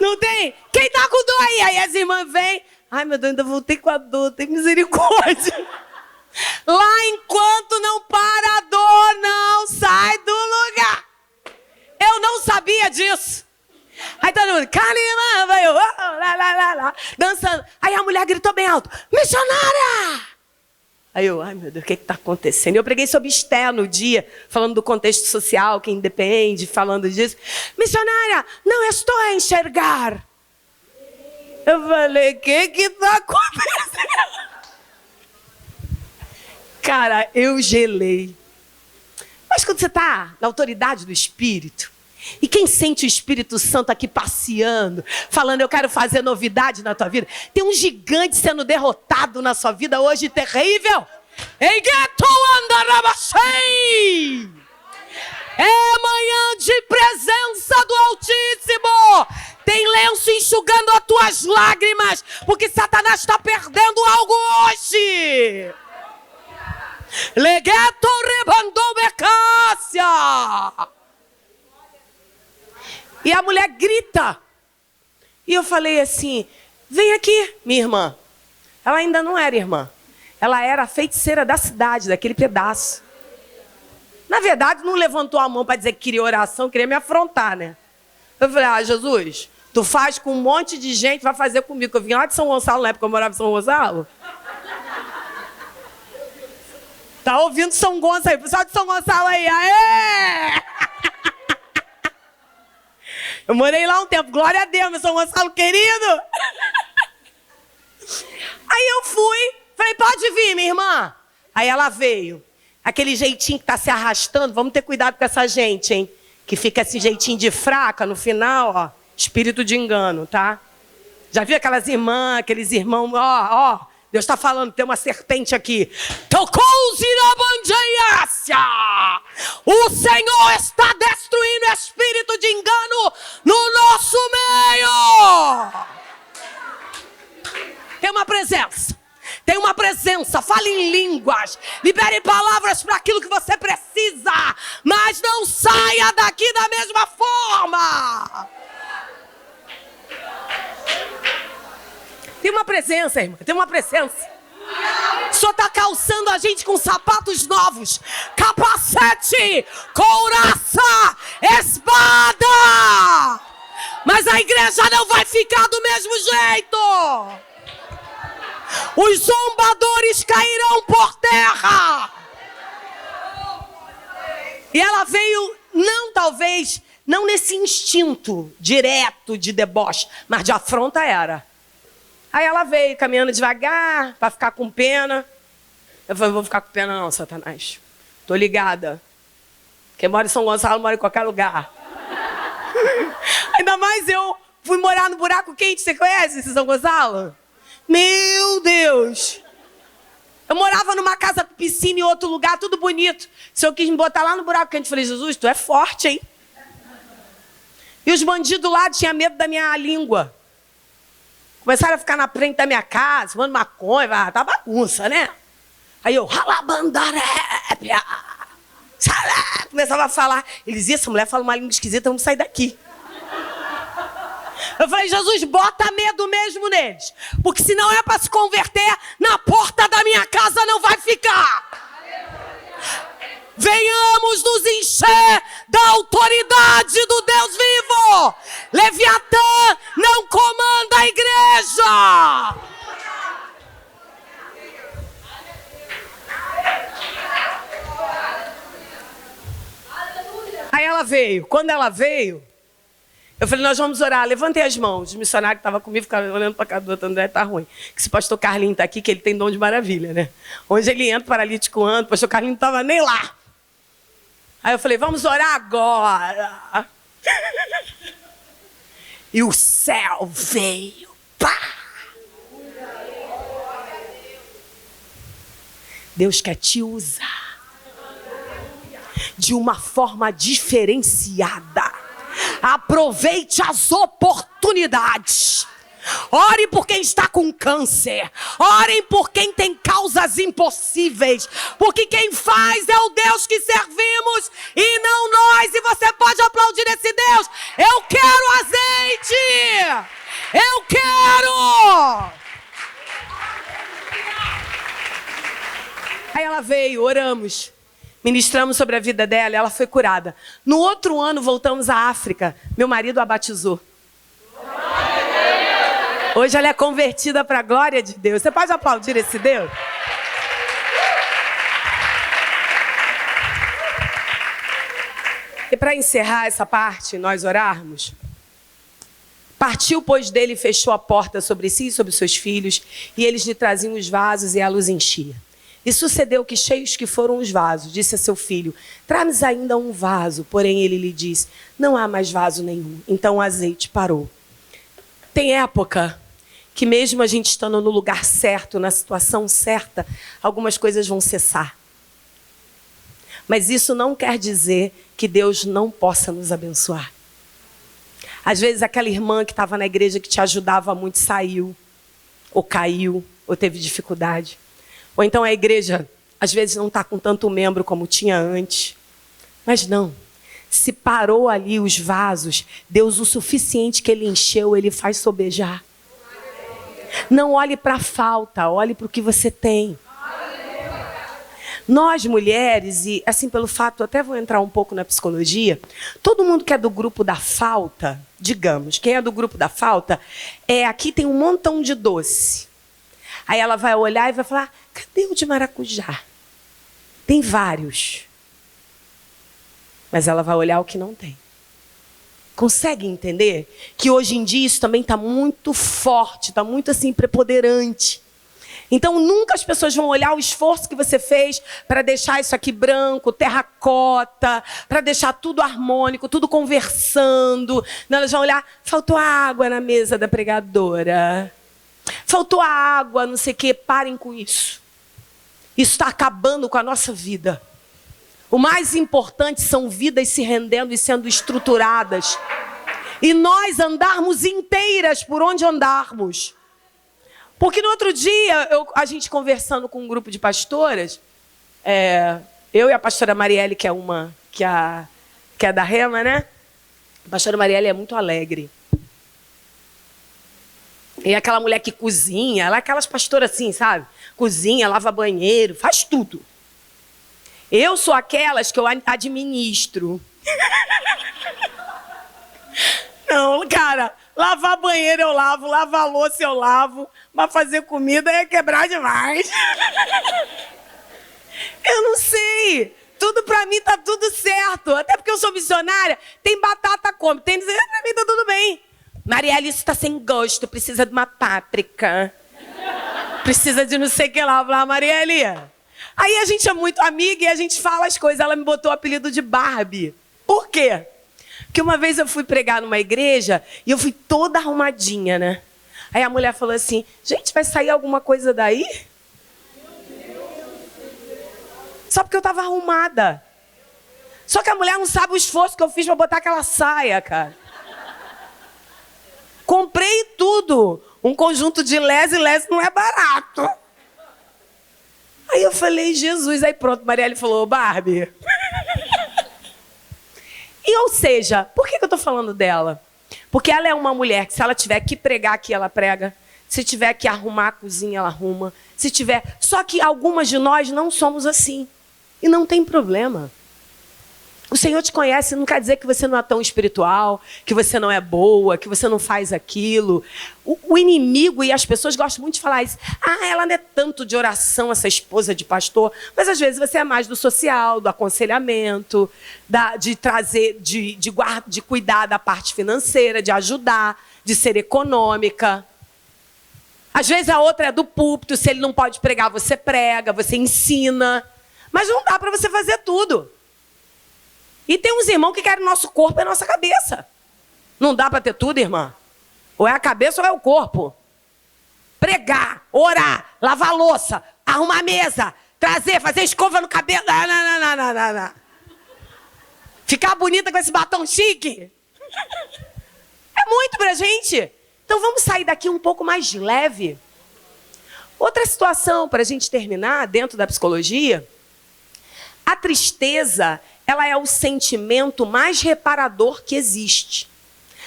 Não tem? Quem tá com dor aí? Aí as irmãs vêm. Ai, meu Deus, ainda voltei com a dor, tem misericórdia. Lá enquanto não para a dor, não sai do lugar. Eu não sabia disso. Aí todo mundo, Kalima, vai eu, dançando. Aí a mulher gritou bem alto, missionária! Aí eu, ai meu Deus, o que está acontecendo? Eu preguei sobre Esté no dia, falando do contexto social, quem depende, falando disso. Missionária, não estou a enxergar. Eu falei, o que está acontecendo? Cara, eu gelei. Mas quando você está na autoridade do Espírito, e quem sente o Espírito Santo aqui passeando, falando, eu quero fazer novidade na tua vida, tem um gigante sendo derrotado na sua vida hoje, terrível. É manhã de presença do Altíssimo. Tem lenço enxugando as tuas lágrimas, porque Satanás está perdendo algo hoje. Legeto rebandou becácia. E a mulher grita. E eu falei assim, vem aqui, minha irmã. Ela ainda não era irmã. Ela era a feiticeira da cidade, daquele pedaço. Na verdade, não levantou a mão para dizer que queria oração, queria me afrontar, né? Eu falei, Jesus, tu faz com um monte de gente, vai fazer comigo. Eu vim lá de São Gonçalo, na época eu morava em São Gonçalo. Tá ouvindo São Gonçalo aí? Pessoal de São Gonçalo aí, aê! Eu morei lá um tempo, glória a Deus, meu São Gonçalo querido. Aí eu fui, falei, pode vir, minha irmã. Aí ela veio, aquele jeitinho que tá se arrastando, vamos ter cuidado com essa gente, hein? Que fica esse jeitinho de fraca no final, ó, espírito de engano, tá? Já viu aquelas irmãs, aqueles irmãos, ó, Deus está falando, tem uma serpente aqui. O Senhor está destruindo espírito de engano no nosso meio. Tem uma presença. Tem uma presença. Fale em línguas. Libere palavras para aquilo que você precisa. Mas não saia daqui da mesma forma. Tem uma presença, irmã. Tem uma presença. O Senhor está calçando a gente com sapatos novos. Capacete, couraça, espada. Mas a igreja não vai ficar do mesmo jeito. Os zombadores cairão por terra. E ela veio, não nesse instinto direto de deboche, mas de afronta era. Aí ela veio caminhando devagar, para ficar com pena. Eu falei, não vou ficar com pena não, Satanás. Tô ligada. Quem mora em São Gonçalo mora em qualquer lugar. Ainda mais eu fui morar no Buraco Quente, você conhece esse São Gonçalo? Meu Deus! Eu morava numa casa com piscina em outro lugar, tudo bonito. O Senhor quis me botar lá no Buraco Quente. Eu falei, Jesus, tu é forte, hein? E os bandidos lá tinham medo da minha língua. Começaram a ficar na frente da minha casa, fumando maconha, tá bagunça, né? Aí eu, começava a falar. Eles diziam, essa mulher fala uma língua esquisita, vamos sair daqui. Eu falei, Jesus, bota medo mesmo neles. Porque se não é para se converter, na porta da minha casa não vai ficar. Venhamos nos encher da autoridade do Deus vivo. Leviatã não comanda a igreja. veio. Quando ela veio, eu falei, nós vamos orar. Levantei as mãos. Os missionários que estavam comigo ficaram olhando para a cara do outro. André, tá ruim. Que esse pastor Carlinho está aqui, que ele tem dom de maravilha, né? Onde ele entra, paralítico anda. O pastor Carlinho não estava nem lá. Aí eu falei, vamos orar agora. E o céu veio. Pá! Deus quer te usar de uma forma diferenciada. Aproveite as oportunidades. Ore por quem está com câncer. Orem por quem tem causas impossíveis. Porque quem faz é o Deus que servimos e não nós. E você pode aplaudir esse Deus. Eu quero azeite. Eu quero. Aí ela veio, oramos. Ministramos sobre a vida dela, ela foi curada. No outro ano, voltamos à África. Meu marido a batizou. Hoje ela é convertida para a glória de Deus. Você pode aplaudir esse Deus? E para encerrar essa parte, nós orarmos. Partiu, pois, dele e fechou a porta sobre si e sobre seus filhos, e eles lhe traziam os vasos e ela os enchia. E sucedeu que, cheios que foram os vasos, disse a seu filho, traz ainda um vaso. Porém, ele lhe disse, não há mais vaso nenhum. Então o azeite parou. Tem época que mesmo a gente estando no lugar certo, na situação certa, algumas coisas vão cessar. Mas isso não quer dizer que Deus não possa nos abençoar. Às vezes aquela irmã que estava na igreja que te ajudava muito saiu, ou caiu, ou teve dificuldade. Ou então a igreja, às vezes, não está com tanto membro como tinha antes. Mas não. Se parou ali os vasos, Deus o suficiente que ele encheu, ele faz sobejar. Não olhe para a falta, olhe para o que você tem. Nós, mulheres, e assim pelo fato, até vou entrar um pouco na psicologia, todo mundo que é do grupo da falta, digamos, quem é do grupo da falta, aqui tem um montão de doce. Aí ela vai olhar e vai falar, cadê o de maracujá? Tem vários. Mas ela vai olhar o que não tem. Consegue entender que hoje em dia isso também está muito forte, está muito assim preponderante. Então nunca as pessoas vão olhar o esforço que você fez para deixar isso aqui branco, terracota, para deixar tudo harmônico, tudo conversando. Não, elas vão olhar, faltou água na mesa da pregadora. Faltou água, não sei o quê. Parem com isso. Isso está acabando com a nossa vida. O mais importante são vidas se rendendo e sendo estruturadas. E nós andarmos inteiras por onde andarmos. Porque no outro dia, a gente conversando com um grupo de pastoras, eu e a pastora Marielle, que é da Rema, né? A pastora Marielle é muito alegre. E aquela mulher que cozinha, ela é aquelas pastoras assim, sabe? Cozinha, lava banheiro, faz tudo. Eu sou aquelas que eu administro. Não, cara, lavar banheiro eu lavo, lavar louça eu lavo, mas fazer comida é quebrar demais. Eu não sei. Tudo pra mim tá tudo certo. Até porque eu sou missionária, tem batata, come. Tem dizer, pra mim tá tudo bem. Marielle, isso tá sem gosto, precisa de uma páprica. Precisa de não sei o que lá, Marielle. Aí a gente é muito amiga e a gente fala as coisas. Ela me botou o apelido de Barbie. Por quê? Porque uma vez eu fui pregar numa igreja e eu fui toda arrumadinha, né? Aí a mulher falou assim, gente, vai sair alguma coisa daí? Só porque eu tava arrumada. Só que a mulher não sabe o esforço que eu fiz pra botar aquela saia, cara. Comprei tudo. Um conjunto de lese não é barato. Aí eu falei, Jesus. Aí pronto, Marielle falou, Barbie. E ou seja, por que eu tô falando dela? Porque ela é uma mulher que se ela tiver que pregar aqui, ela prega. Se tiver que arrumar a cozinha, ela arruma. Se tiver... Só que algumas de nós não somos assim. E não tem problema. O Senhor te conhece, não quer dizer que você não é tão espiritual, que você não é boa, que você não faz aquilo. O inimigo e as pessoas gostam muito de falar isso. Ah, ela não é tanto de oração, essa esposa de pastor. Mas às vezes você é mais do social, do aconselhamento, de trazer, de cuidar da parte financeira, de ajudar, de ser econômica. Às vezes a outra é do púlpito, se ele não pode pregar, você prega, você ensina. Mas não dá para você fazer tudo. E tem uns irmãos que querem nosso corpo e a nossa cabeça. Não dá para ter tudo, irmã. Ou é a cabeça ou é o corpo. Pregar, orar, lavar a louça, arrumar a mesa, trazer, fazer escova no cabelo. Não. Ficar bonita com esse batom chique. É muito pra gente. Então vamos sair daqui um pouco mais leve. Outra situação para a gente terminar dentro da psicologia. A tristeza, ela é o sentimento mais reparador que existe.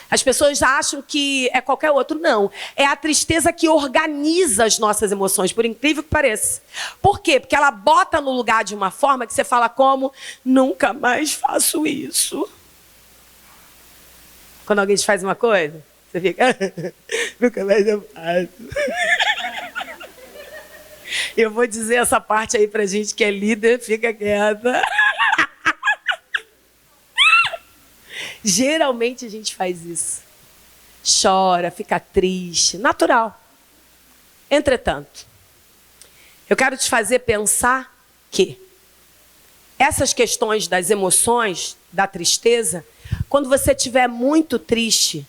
As pessoas acham que é qualquer outro. Não. É a tristeza que organiza as nossas emoções, por incrível que pareça. Por quê? Porque ela bota no lugar de uma forma que você fala como, nunca mais faço isso. Quando alguém te faz uma coisa, você fica, nunca mais eu faço. Eu vou dizer essa parte aí pra gente que é líder, fica quieta. Geralmente a gente faz isso. Chora, fica triste, natural. Entretanto, eu quero te fazer pensar que essas questões das emoções, da tristeza, quando você estiver muito triste,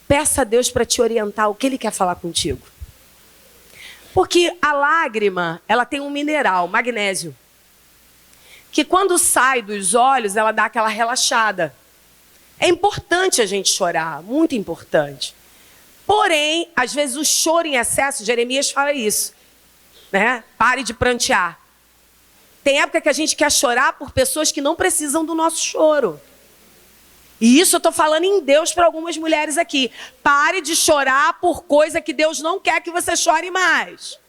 peça a Deus para te orientar o que Ele quer falar contigo. Porque a lágrima, ela tem um mineral, magnésio, que quando sai dos olhos, ela dá aquela relaxada. É importante a gente chorar, muito importante. Porém, às vezes o choro em excesso, Jeremias fala isso, né? Pare de prantear. Tem época que a gente quer chorar por pessoas que não precisam do nosso choro. E isso eu estou falando em Deus para algumas mulheres aqui. Pare de chorar por coisa que Deus não quer que você chore mais.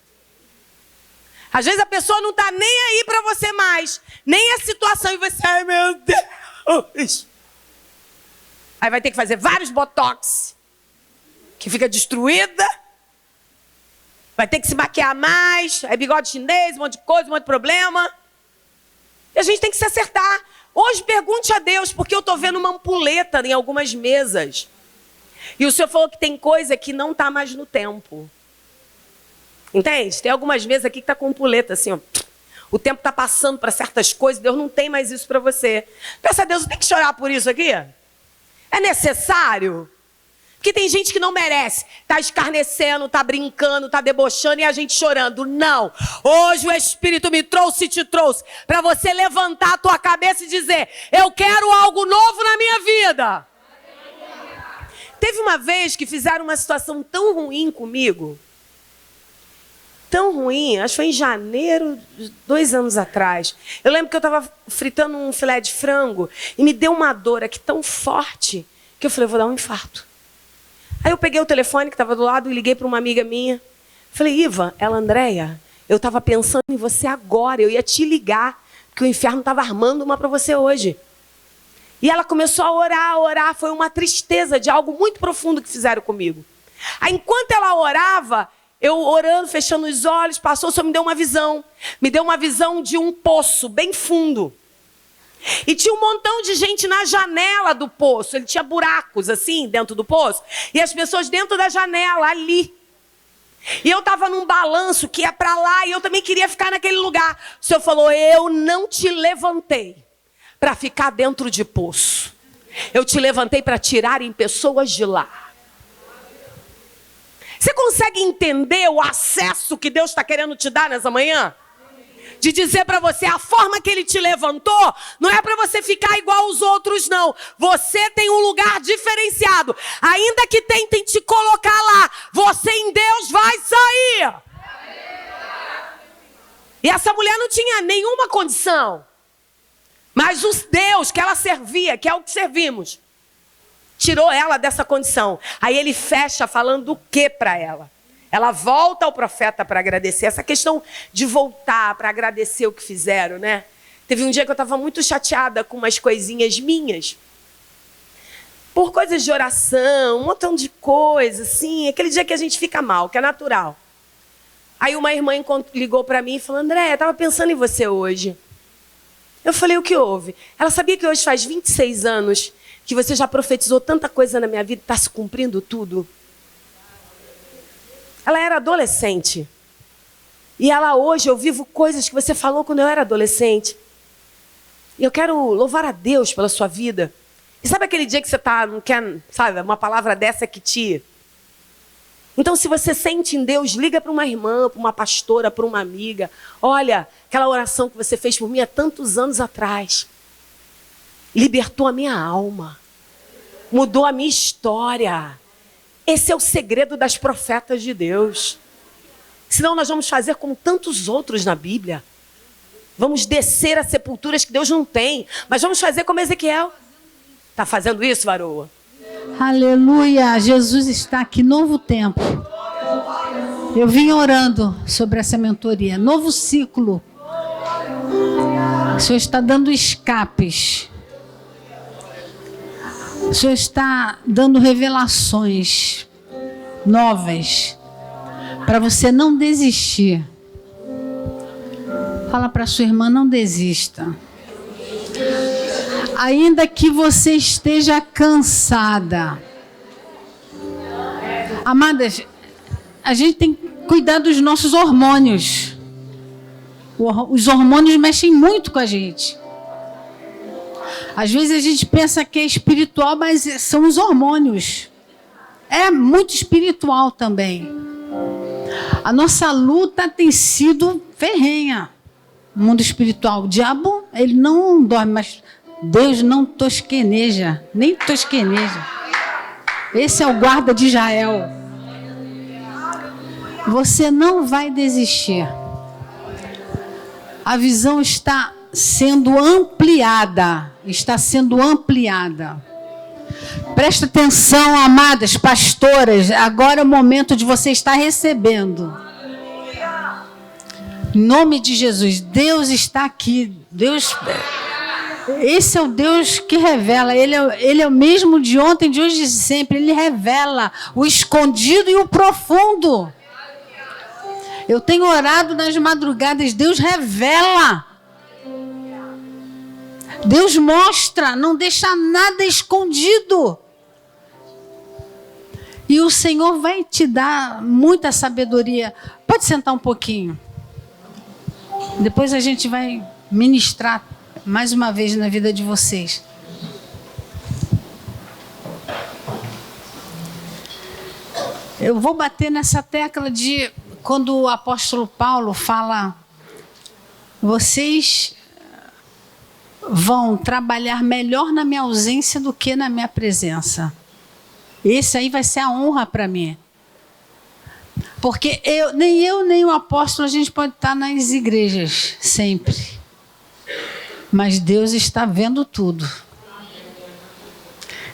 Às vezes a pessoa não está nem aí para você mais, nem a situação, e você, ai meu Deus. Aí vai ter que fazer vários botox, que fica destruída. Vai ter que se maquiar mais, aí bigode chinês, um monte de coisa, um monte de problema. E a gente tem que se acertar. Hoje pergunte a Deus, porque eu estou vendo uma ampulheta em algumas mesas. E o Senhor falou que tem coisa que não está mais no tempo. Entende? Tem algumas mesas aqui que está com ampulheta assim, ó. O tempo está passando para certas coisas, Deus não tem mais isso para você. Peça a Deus, tem que chorar por isso aqui? É necessário? Porque tem gente que não merece. Está escarnecendo, está brincando, está debochando e a gente chorando. Não. Hoje o Espírito me trouxe e te trouxe para você levantar a tua cabeça e dizer, eu quero algo novo na minha vida. Teve uma vez que fizeram uma situação tão ruim comigo. Tão ruim, acho que foi em janeiro, 2 anos atrás. Eu lembro que eu estava fritando um filé de frango e me deu uma dor aqui tão forte que eu falei, vou dar um infarto. Aí eu peguei o telefone que estava do lado e liguei para uma amiga minha. Falei, Iva, ela, Andréia, eu estava pensando em você agora, eu ia te ligar, porque o inferno estava armando uma para você hoje. E ela começou a orar, foi uma tristeza de algo muito profundo que fizeram comigo. Aí enquanto ela orava, eu orando, fechando os olhos, passou, o Senhor me deu uma visão. Me deu uma visão de um poço bem fundo. E tinha um montão de gente na janela do poço. Ele tinha buracos assim dentro do poço. E as pessoas dentro da janela, ali. E eu estava num balanço que ia para lá e eu também queria ficar naquele lugar. O Senhor falou, eu não te levantei para ficar dentro de poço. Eu te levantei para tirarem pessoas de lá. Você consegue entender o acesso que Deus está querendo te dar nessa manhã? De dizer para você, a forma que Ele te levantou, não é para você ficar igual aos outros, não. Você tem um lugar diferenciado. Ainda que tentem te colocar lá, você em Deus vai sair. E essa mulher não tinha nenhuma condição. Mas o Deus que ela servia, que é o que servimos, tirou ela dessa condição. Aí ele fecha falando o que para ela? Ela volta ao profeta para agradecer. Essa questão de voltar para agradecer o que fizeram, né? Teve um dia que eu estava muito chateada com umas coisinhas minhas. Por coisas de oração, um montão de coisa, assim. Aquele dia que a gente fica mal, que é natural. Aí uma irmã ligou para mim e falou: André, eu estava pensando em você hoje. Eu falei: o que houve? Ela sabia que hoje faz 26 anos que você já profetizou tanta coisa na minha vida e está se cumprindo tudo? Ela era adolescente. E ela hoje, eu vivo coisas que você falou quando eu era adolescente. E eu quero louvar a Deus pela sua vida. E sabe aquele dia que você não quer, sabe, uma palavra dessa que te... Então, se você sente em Deus, liga para uma irmã, para uma pastora, para uma amiga. Olha, aquela oração que você fez por mim há tantos anos atrás. Libertou a minha alma. Mudou a minha história. Esse é o segredo das profetas de Deus. Senão nós vamos fazer como tantos outros na Bíblia. Vamos descer a sepulturas que Deus não tem. Mas vamos fazer como Ezequiel. Está fazendo isso, varoa? Aleluia, Jesus está aqui, novo tempo. Eu vim orando sobre essa mentoria, novo ciclo. O Senhor está dando escapes. O Senhor está dando revelações novas para você não desistir. Fala para sua irmã: não desista. Ainda que você esteja cansada. Amadas, a gente tem que cuidar dos nossos hormônios. Os hormônios mexem muito com a gente. Às vezes a gente pensa que é espiritual, mas são os hormônios. É muito espiritual também. A nossa luta tem sido ferrenha. No mundo espiritual, o diabo, ele não dorme, mas Deus não tosqueneja, nem tosqueneja. Esse é o guarda de Israel. Você não vai desistir. A visão está sendo ampliada. Está sendo ampliada. Presta atenção, amadas pastoras. Agora é o momento de você estar recebendo. Em nome de Jesus, Deus está aqui. Deus... Esse é o Deus que revela. Ele é o mesmo de ontem, de hoje e de sempre. Ele revela o escondido e o profundo. Eu tenho orado nas madrugadas. Deus revela. Deus mostra. Não deixa nada escondido. E o Senhor vai te dar muita sabedoria. Pode sentar um pouquinho. Depois a gente vai ministrar mais uma vez na vida de vocês. Eu vou bater nessa tecla de quando o apóstolo Paulo fala: vocês vão trabalhar melhor na minha ausência do que na minha presença. Esse aí vai ser a honra para mim. Porque nem eu, nem o apóstolo, a gente pode estar nas igrejas sempre. Mas Deus está vendo tudo.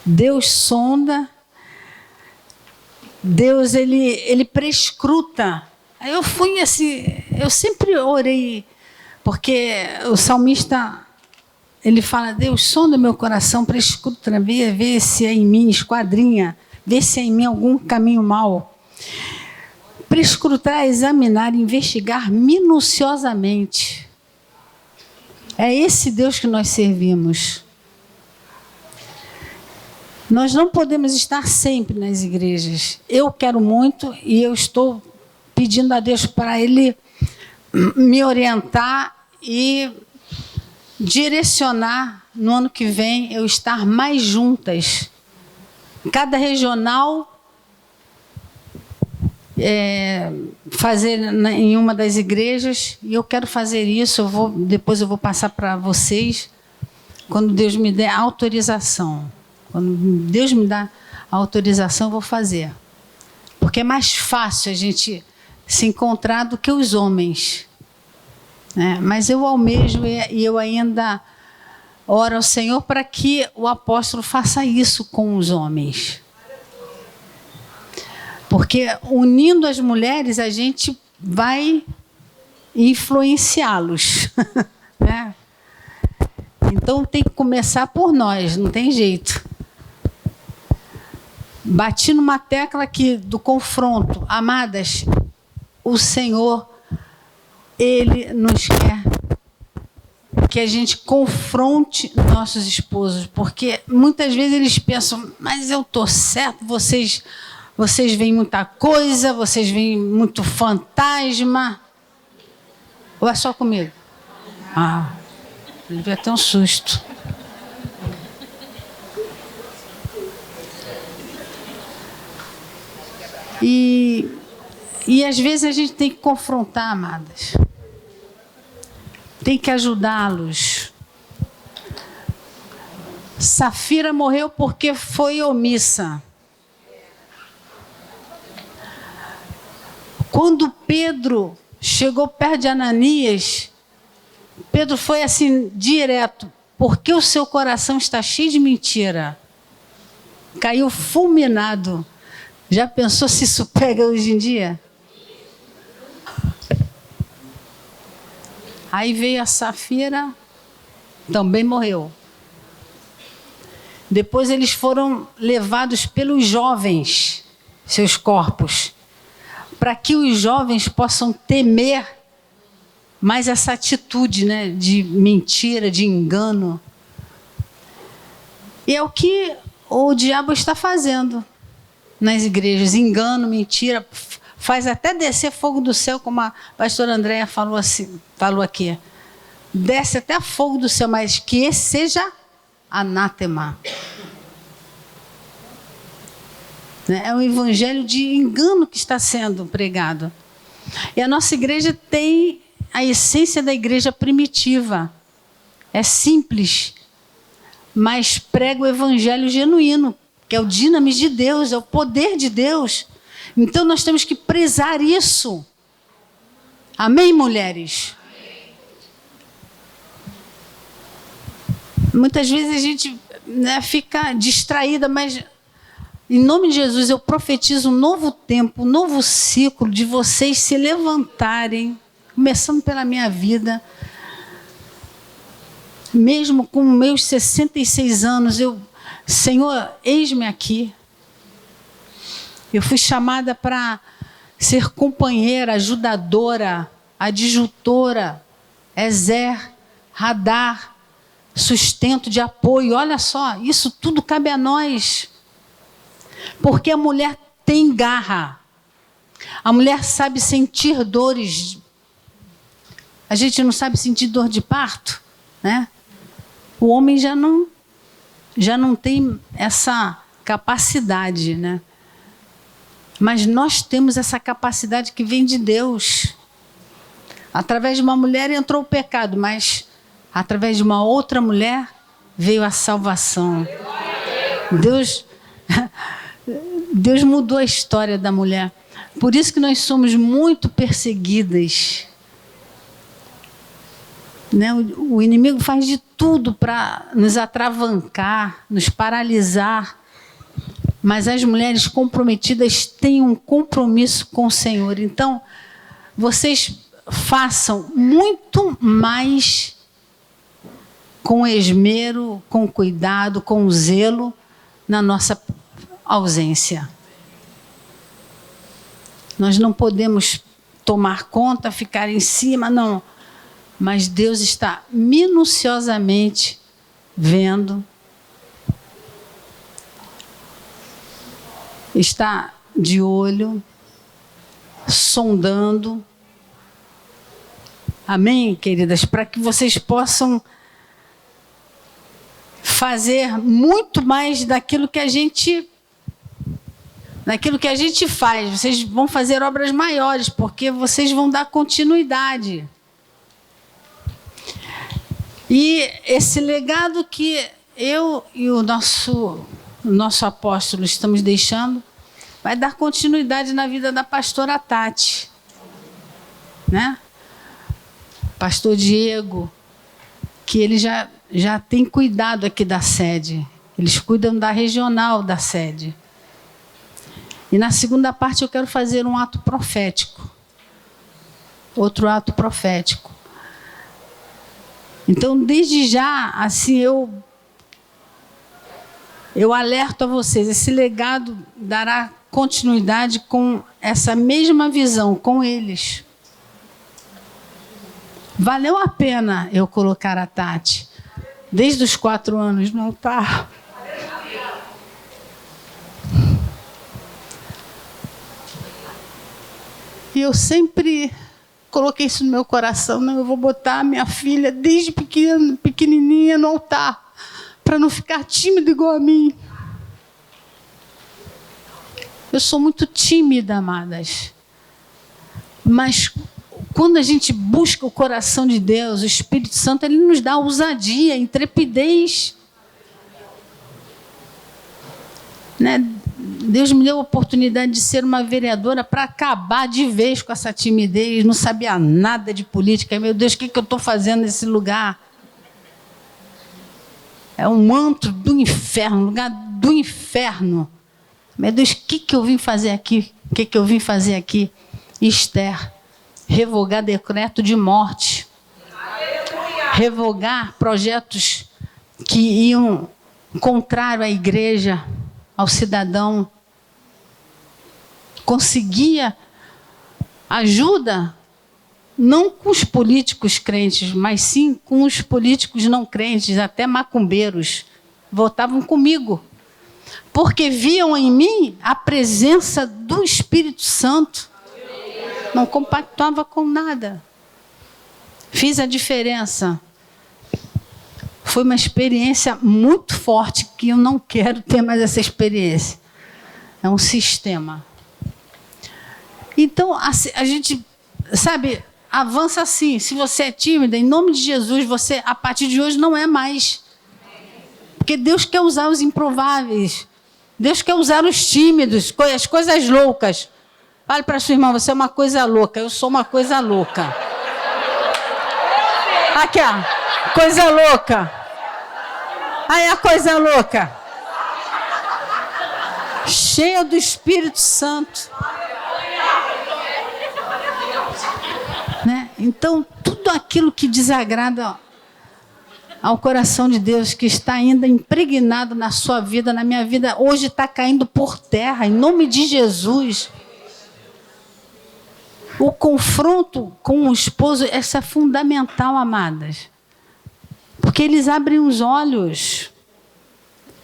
Deus sonda. Deus, ele prescruta. Eu fui assim, eu sempre orei, porque o salmista, ele fala: Deus, sonda meu coração, prescruta, vê se é em mim, esquadrinha, vê se é em mim algum caminho mau. Prescrutar, examinar, investigar minuciosamente. É esse Deus que nós servimos. Nós não podemos estar sempre nas igrejas. Eu quero muito e eu estou pedindo a Deus para Ele me orientar e direcionar no ano que vem eu estar mais juntas. Cada regional fazer em uma das igrejas, e eu quero fazer isso. Depois eu vou passar para vocês quando Deus me der autorização. Quando Deus me dá a autorização, eu vou fazer. Porque é mais fácil a gente se encontrar do que os homens, né? Mas eu almejo e eu ainda oro ao Senhor para que o apóstolo faça isso com os homens. Porque unindo as mulheres, a gente vai influenciá-los. Né? Então tem que começar por nós, não tem jeito. Bati numa tecla aqui do confronto. Amadas, o Senhor, Ele nos quer que a gente confronte nossos esposos, porque muitas vezes eles pensam, mas eu estou certo, vocês veem muita coisa, vocês veem muito fantasma. Ou é só comigo? Ah, ele devia ter um susto. E às vezes a gente tem que confrontar, amadas. Tem que ajudá-los. Safira morreu porque foi omissa. Quando Pedro chegou perto de Ananias, Pedro foi assim, direto. Porque o seu coração está cheio de mentira. Caiu fulminado. Já pensou se isso pega hoje em dia? Aí veio a Safira, também morreu. Depois eles foram levados pelos jovens, seus corpos, para que os jovens possam temer mais essa atitude, né, de mentira, de engano. E é o que o diabo está fazendo nas igrejas, engano, mentira, faz até descer fogo do céu, como a pastora Andréia falou aqui. Desce até fogo do céu, mas que esse seja anátema. É um evangelho de engano que está sendo pregado. E a nossa igreja tem a essência da igreja primitiva. É simples, mas prega o evangelho genuíno, que é o dinamis de Deus, é o poder de Deus. Então nós temos que prezar isso. Amém, mulheres? Amém. Muitas vezes a gente, né, fica distraída, mas em nome de Jesus eu profetizo um novo tempo, um novo ciclo de vocês se levantarem, começando pela minha vida. Mesmo com meus 66 anos, Senhor, eis-me aqui. Eu fui chamada para ser companheira, ajudadora, adjutora, exer, radar, sustento de apoio. Olha só, isso tudo cabe a nós. Porque a mulher tem garra. A mulher sabe sentir dores. A gente não sabe sentir dor de parto, né? O homem já não tem essa capacidade, né? Mas nós temos essa capacidade que vem de Deus. Através de uma mulher entrou o pecado, mas através de uma outra mulher veio a salvação. Deus mudou a história da mulher. Por isso que nós somos muito perseguidas. Né? O inimigo faz de tudo para nos atravancar, nos paralisar. Mas as mulheres comprometidas têm um compromisso com o Senhor. Então, vocês façam muito mais com esmero, com cuidado, com zelo na nossa ausência. Nós não podemos tomar conta, ficar em cima, não. Mas Deus está minuciosamente vendo, está de olho, sondando. Amém, queridas? Para que vocês possam fazer muito mais daquilo que a gente faz. Vocês vão fazer obras maiores, porque vocês vão dar continuidade. E esse legado que eu e o nosso apóstolo estamos deixando vai dar continuidade na vida da pastora Tati, né? Pastor Diego, que ele já tem cuidado aqui da sede. Eles cuidam da regional da sede. E na segunda parte eu quero fazer um ato profético. Outro ato profético. Então, desde já, assim, eu alerto a vocês, esse legado dará continuidade com essa mesma visão, com eles. Valeu a pena eu colocar a Tati, desde os 4 anos no altar. E eu sempre coloquei isso no meu coração. Não, eu vou botar a minha filha desde pequenininha no altar, para não ficar tímida igual a mim. Eu sou muito tímida, amadas. Mas quando a gente busca o coração de Deus, o Espírito Santo, ele nos dá ousadia, intrepidez. Né? Deus me deu a oportunidade de ser uma vereadora para acabar de vez com essa timidez, não sabia nada de política. Meu Deus, o que eu estou fazendo nesse lugar? É um antro do inferno, um lugar do inferno. Meu Deus, o que eu vim fazer aqui? O que eu vim fazer aqui? Esther, revogar decreto de morte. Revogar projetos que iam contrário à igreja, ao cidadão. Conseguia ajuda, não com os políticos crentes, mas sim com os políticos não crentes, até macumbeiros, votavam comigo, porque viam em mim a presença do Espírito Santo. Não compactuava com nada. Fiz a diferença. Foi uma experiência muito forte, que eu não quero ter mais essa experiência. É um sistema. Então, a gente, sabe, avança assim. Se você é tímida, em nome de Jesus, você, a partir de hoje, não é mais. Porque Deus quer usar os improváveis. Deus quer usar os tímidos, as coisas loucas. Fale para sua irmã, você é uma coisa louca. Eu sou uma coisa louca. Aqui, ó. Coisa louca. Aí a coisa louca. Cheia do Espírito Santo. Né? Então, tudo aquilo que desagrada ao coração de Deus, que está ainda impregnado na sua vida, na minha vida, hoje está caindo por terra, em nome de Jesus. O confronto com o esposo, isso é fundamental, amadas. Porque eles abrem os olhos.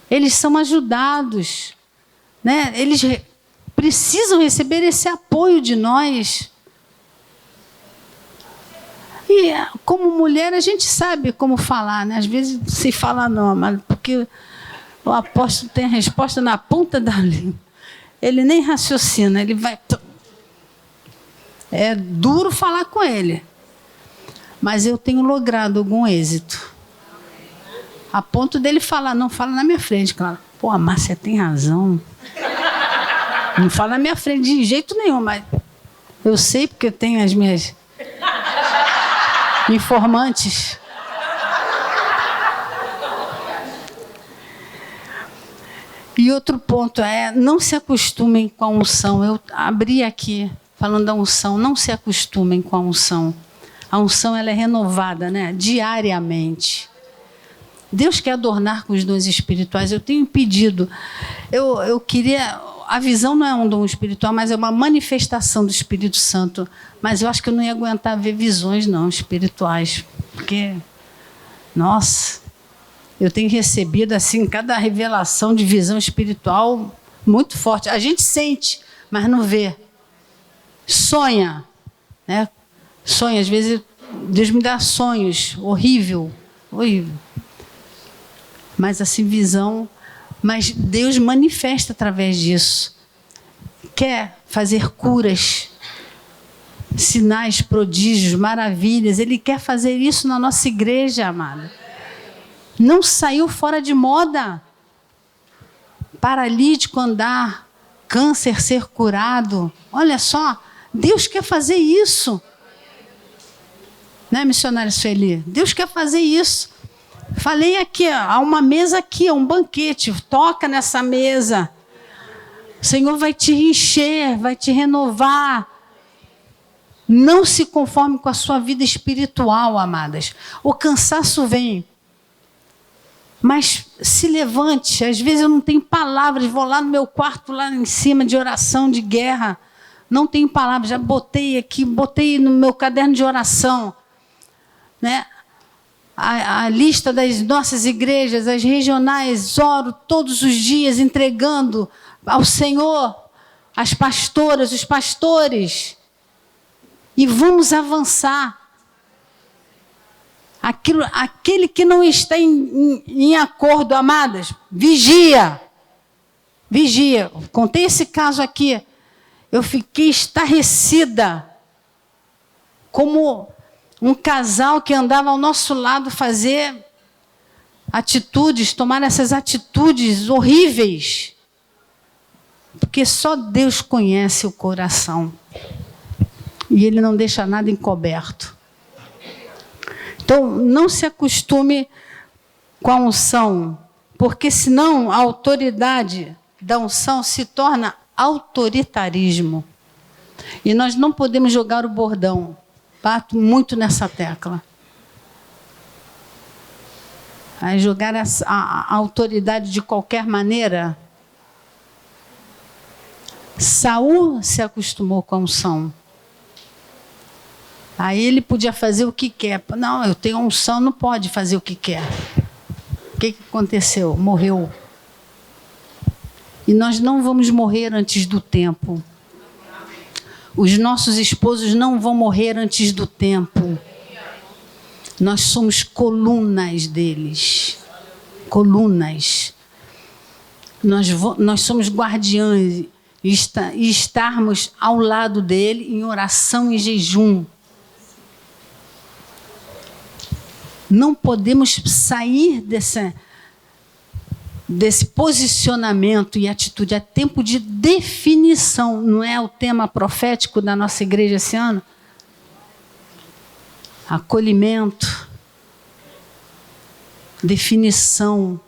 Eles são ajudados. Né? Eles precisam receber esse apoio de nós. E como mulher, a gente sabe como falar, né? Às vezes se fala não, mas porque o apóstolo tem a resposta na ponta da língua. Ele nem raciocina, ele vai... É duro falar com ele. Mas eu tenho logrado algum êxito. A ponto dele falar, não fala na minha frente, claro. Pô, a Márcia tem razão. Não fala na minha frente de jeito nenhum, mas eu sei porque eu tenho as minhas informantes. E outro ponto é, não se acostumem com a unção. Eu abri aqui, falando da unção, não se acostumem com a unção. A unção, ela é renovada, né? Diariamente. Deus quer adornar com os dons espirituais. Eu tenho pedido, eu queria... A visão não é um dom espiritual, mas é uma manifestação do Espírito Santo. Mas eu acho que eu não ia aguentar ver visões, não, espirituais. Porque, nossa, eu tenho recebido, assim, cada revelação de visão espiritual muito forte. A gente sente, mas não vê. Sonha, né? Sonha, às vezes, Deus me dá sonhos, horrível. Mas, assim, visão... Mas Deus manifesta através disso. Quer fazer curas, sinais, prodígios, maravilhas. Ele quer fazer isso na nossa igreja, amada. Não saiu fora de moda. Paralítico andar, câncer ser curado. Olha só, Deus quer fazer isso. Né, missionária Sueli? Deus quer fazer isso. Falei aqui, há uma mesa aqui, um banquete, toca nessa mesa. O Senhor vai te encher, vai te renovar. Não se conforme com a sua vida espiritual, amadas. O cansaço vem. Mas se levante. Às vezes eu não tenho palavras. Vou lá no meu quarto, lá em cima, de oração, de guerra. Não tenho palavras. Já botei aqui, botei no meu caderno de oração, né? A lista das nossas igrejas, as regionais, oro todos os dias, entregando ao Senhor as pastoras, os pastores. E vamos avançar. Aquele que não está em acordo, amadas, vigia. Vigia. Contei esse caso aqui. Eu fiquei estarrecida. Como um casal que andava ao nosso lado fazer atitudes, tomar essas atitudes horríveis. Porque só Deus conhece o coração. E Ele não deixa nada encoberto. Então, não se acostume com a unção, porque senão a autoridade da unção se torna autoritarismo. E nós não podemos jogar o bordão. Bato muito nessa tecla. Aí jogar a autoridade de qualquer maneira. Saul se acostumou com a unção. Aí ele podia fazer o que quer. Não, eu tenho unção, não pode fazer o que quer. O que aconteceu? Morreu. E nós não vamos morrer antes do tempo. Os nossos esposos não vão morrer antes do tempo. Nós somos colunas deles. Colunas. Nós somos guardiães. E estarmos ao lado dele em oração e jejum. Não podemos sair desse posicionamento e atitude. É tempo de definição. Não é o tema profético da nossa igreja esse ano? Acolhimento. Definição.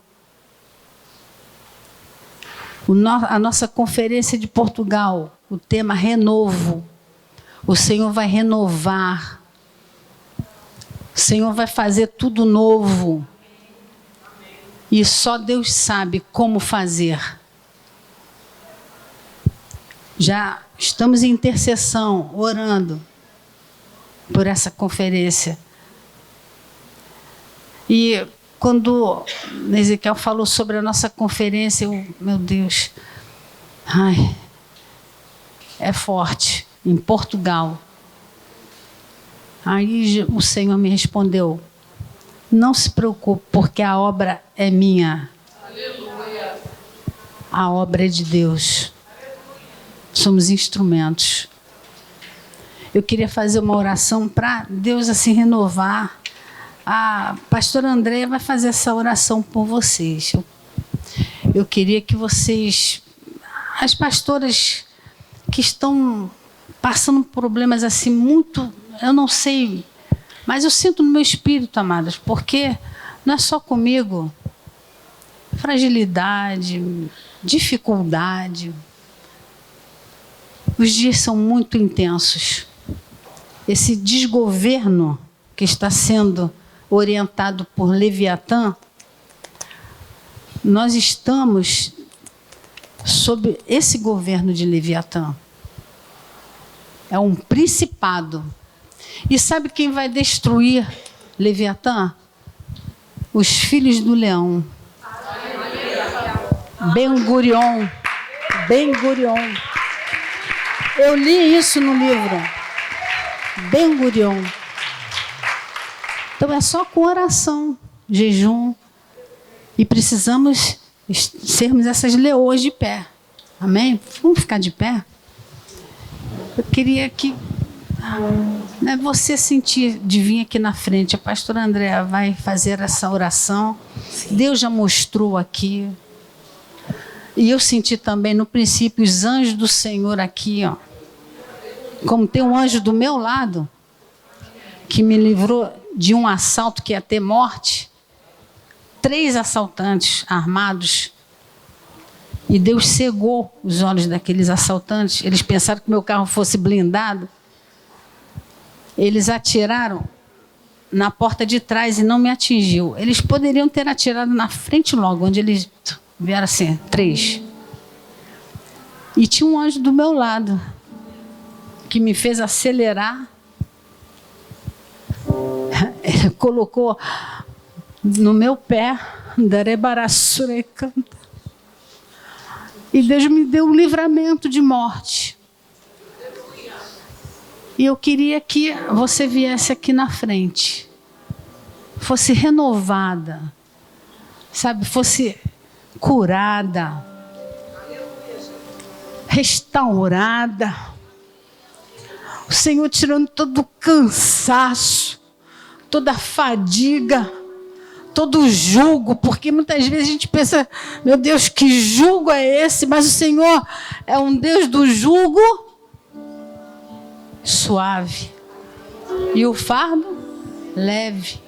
A nossa conferência de Portugal, o tema renovo. O Senhor vai renovar. O Senhor vai fazer tudo novo. E só Deus sabe como fazer. Já estamos em intercessão, orando por essa conferência. E quando Ezequiel falou sobre a nossa conferência, meu Deus, é forte, em Portugal. Aí o Senhor me respondeu, não se preocupe, porque a obra é minha. Aleluia. A obra é de Deus. Somos instrumentos. Eu queria fazer uma oração para Deus assim renovar. A pastora Andréia vai fazer essa oração por vocês. Eu queria que vocês, as pastoras que estão passando problemas assim muito, eu não sei, mas eu sinto no meu espírito, amadas, porque não é só comigo. Fragilidade, dificuldade. Os dias são muito intensos. Esse desgoverno que está sendo orientado por Leviatã, nós estamos sob esse governo de Leviatã. É um principado. E sabe quem vai destruir Leviatã? Os filhos do leão. Ben-Gurion. Ben-Gurion. Eu li isso no livro. Ben-Gurion. Então é só com oração, jejum. E precisamos sermos essas leoas de pé. Amém? Vamos ficar de pé? Eu queria que você sentir de vir aqui na frente. A pastora Andréia vai fazer essa oração. Deus já mostrou aqui. E eu senti também no princípio os anjos do Senhor aqui, ó. Como tem um anjo do meu lado, que me livrou de um assalto que ia ter morte. 3 assaltantes armados. E Deus cegou os olhos daqueles assaltantes. Eles pensaram que meu carro fosse blindado. Eles atiraram na porta de trás e não me atingiu. Eles poderiam ter atirado na frente logo, onde eles vieram assim, 3. E tinha um anjo do meu lado, que me fez acelerar. Ele colocou no meu pé, e Deus me deu um livramento de morte. E eu queria que você viesse aqui na frente, fosse renovada, sabe, fosse curada, restaurada. O Senhor tirando todo o cansaço, toda a fadiga, todo o jugo, porque muitas vezes a gente pensa, meu Deus, que jugo é esse? Mas o Senhor é um Deus do jugo suave e o fardo leve.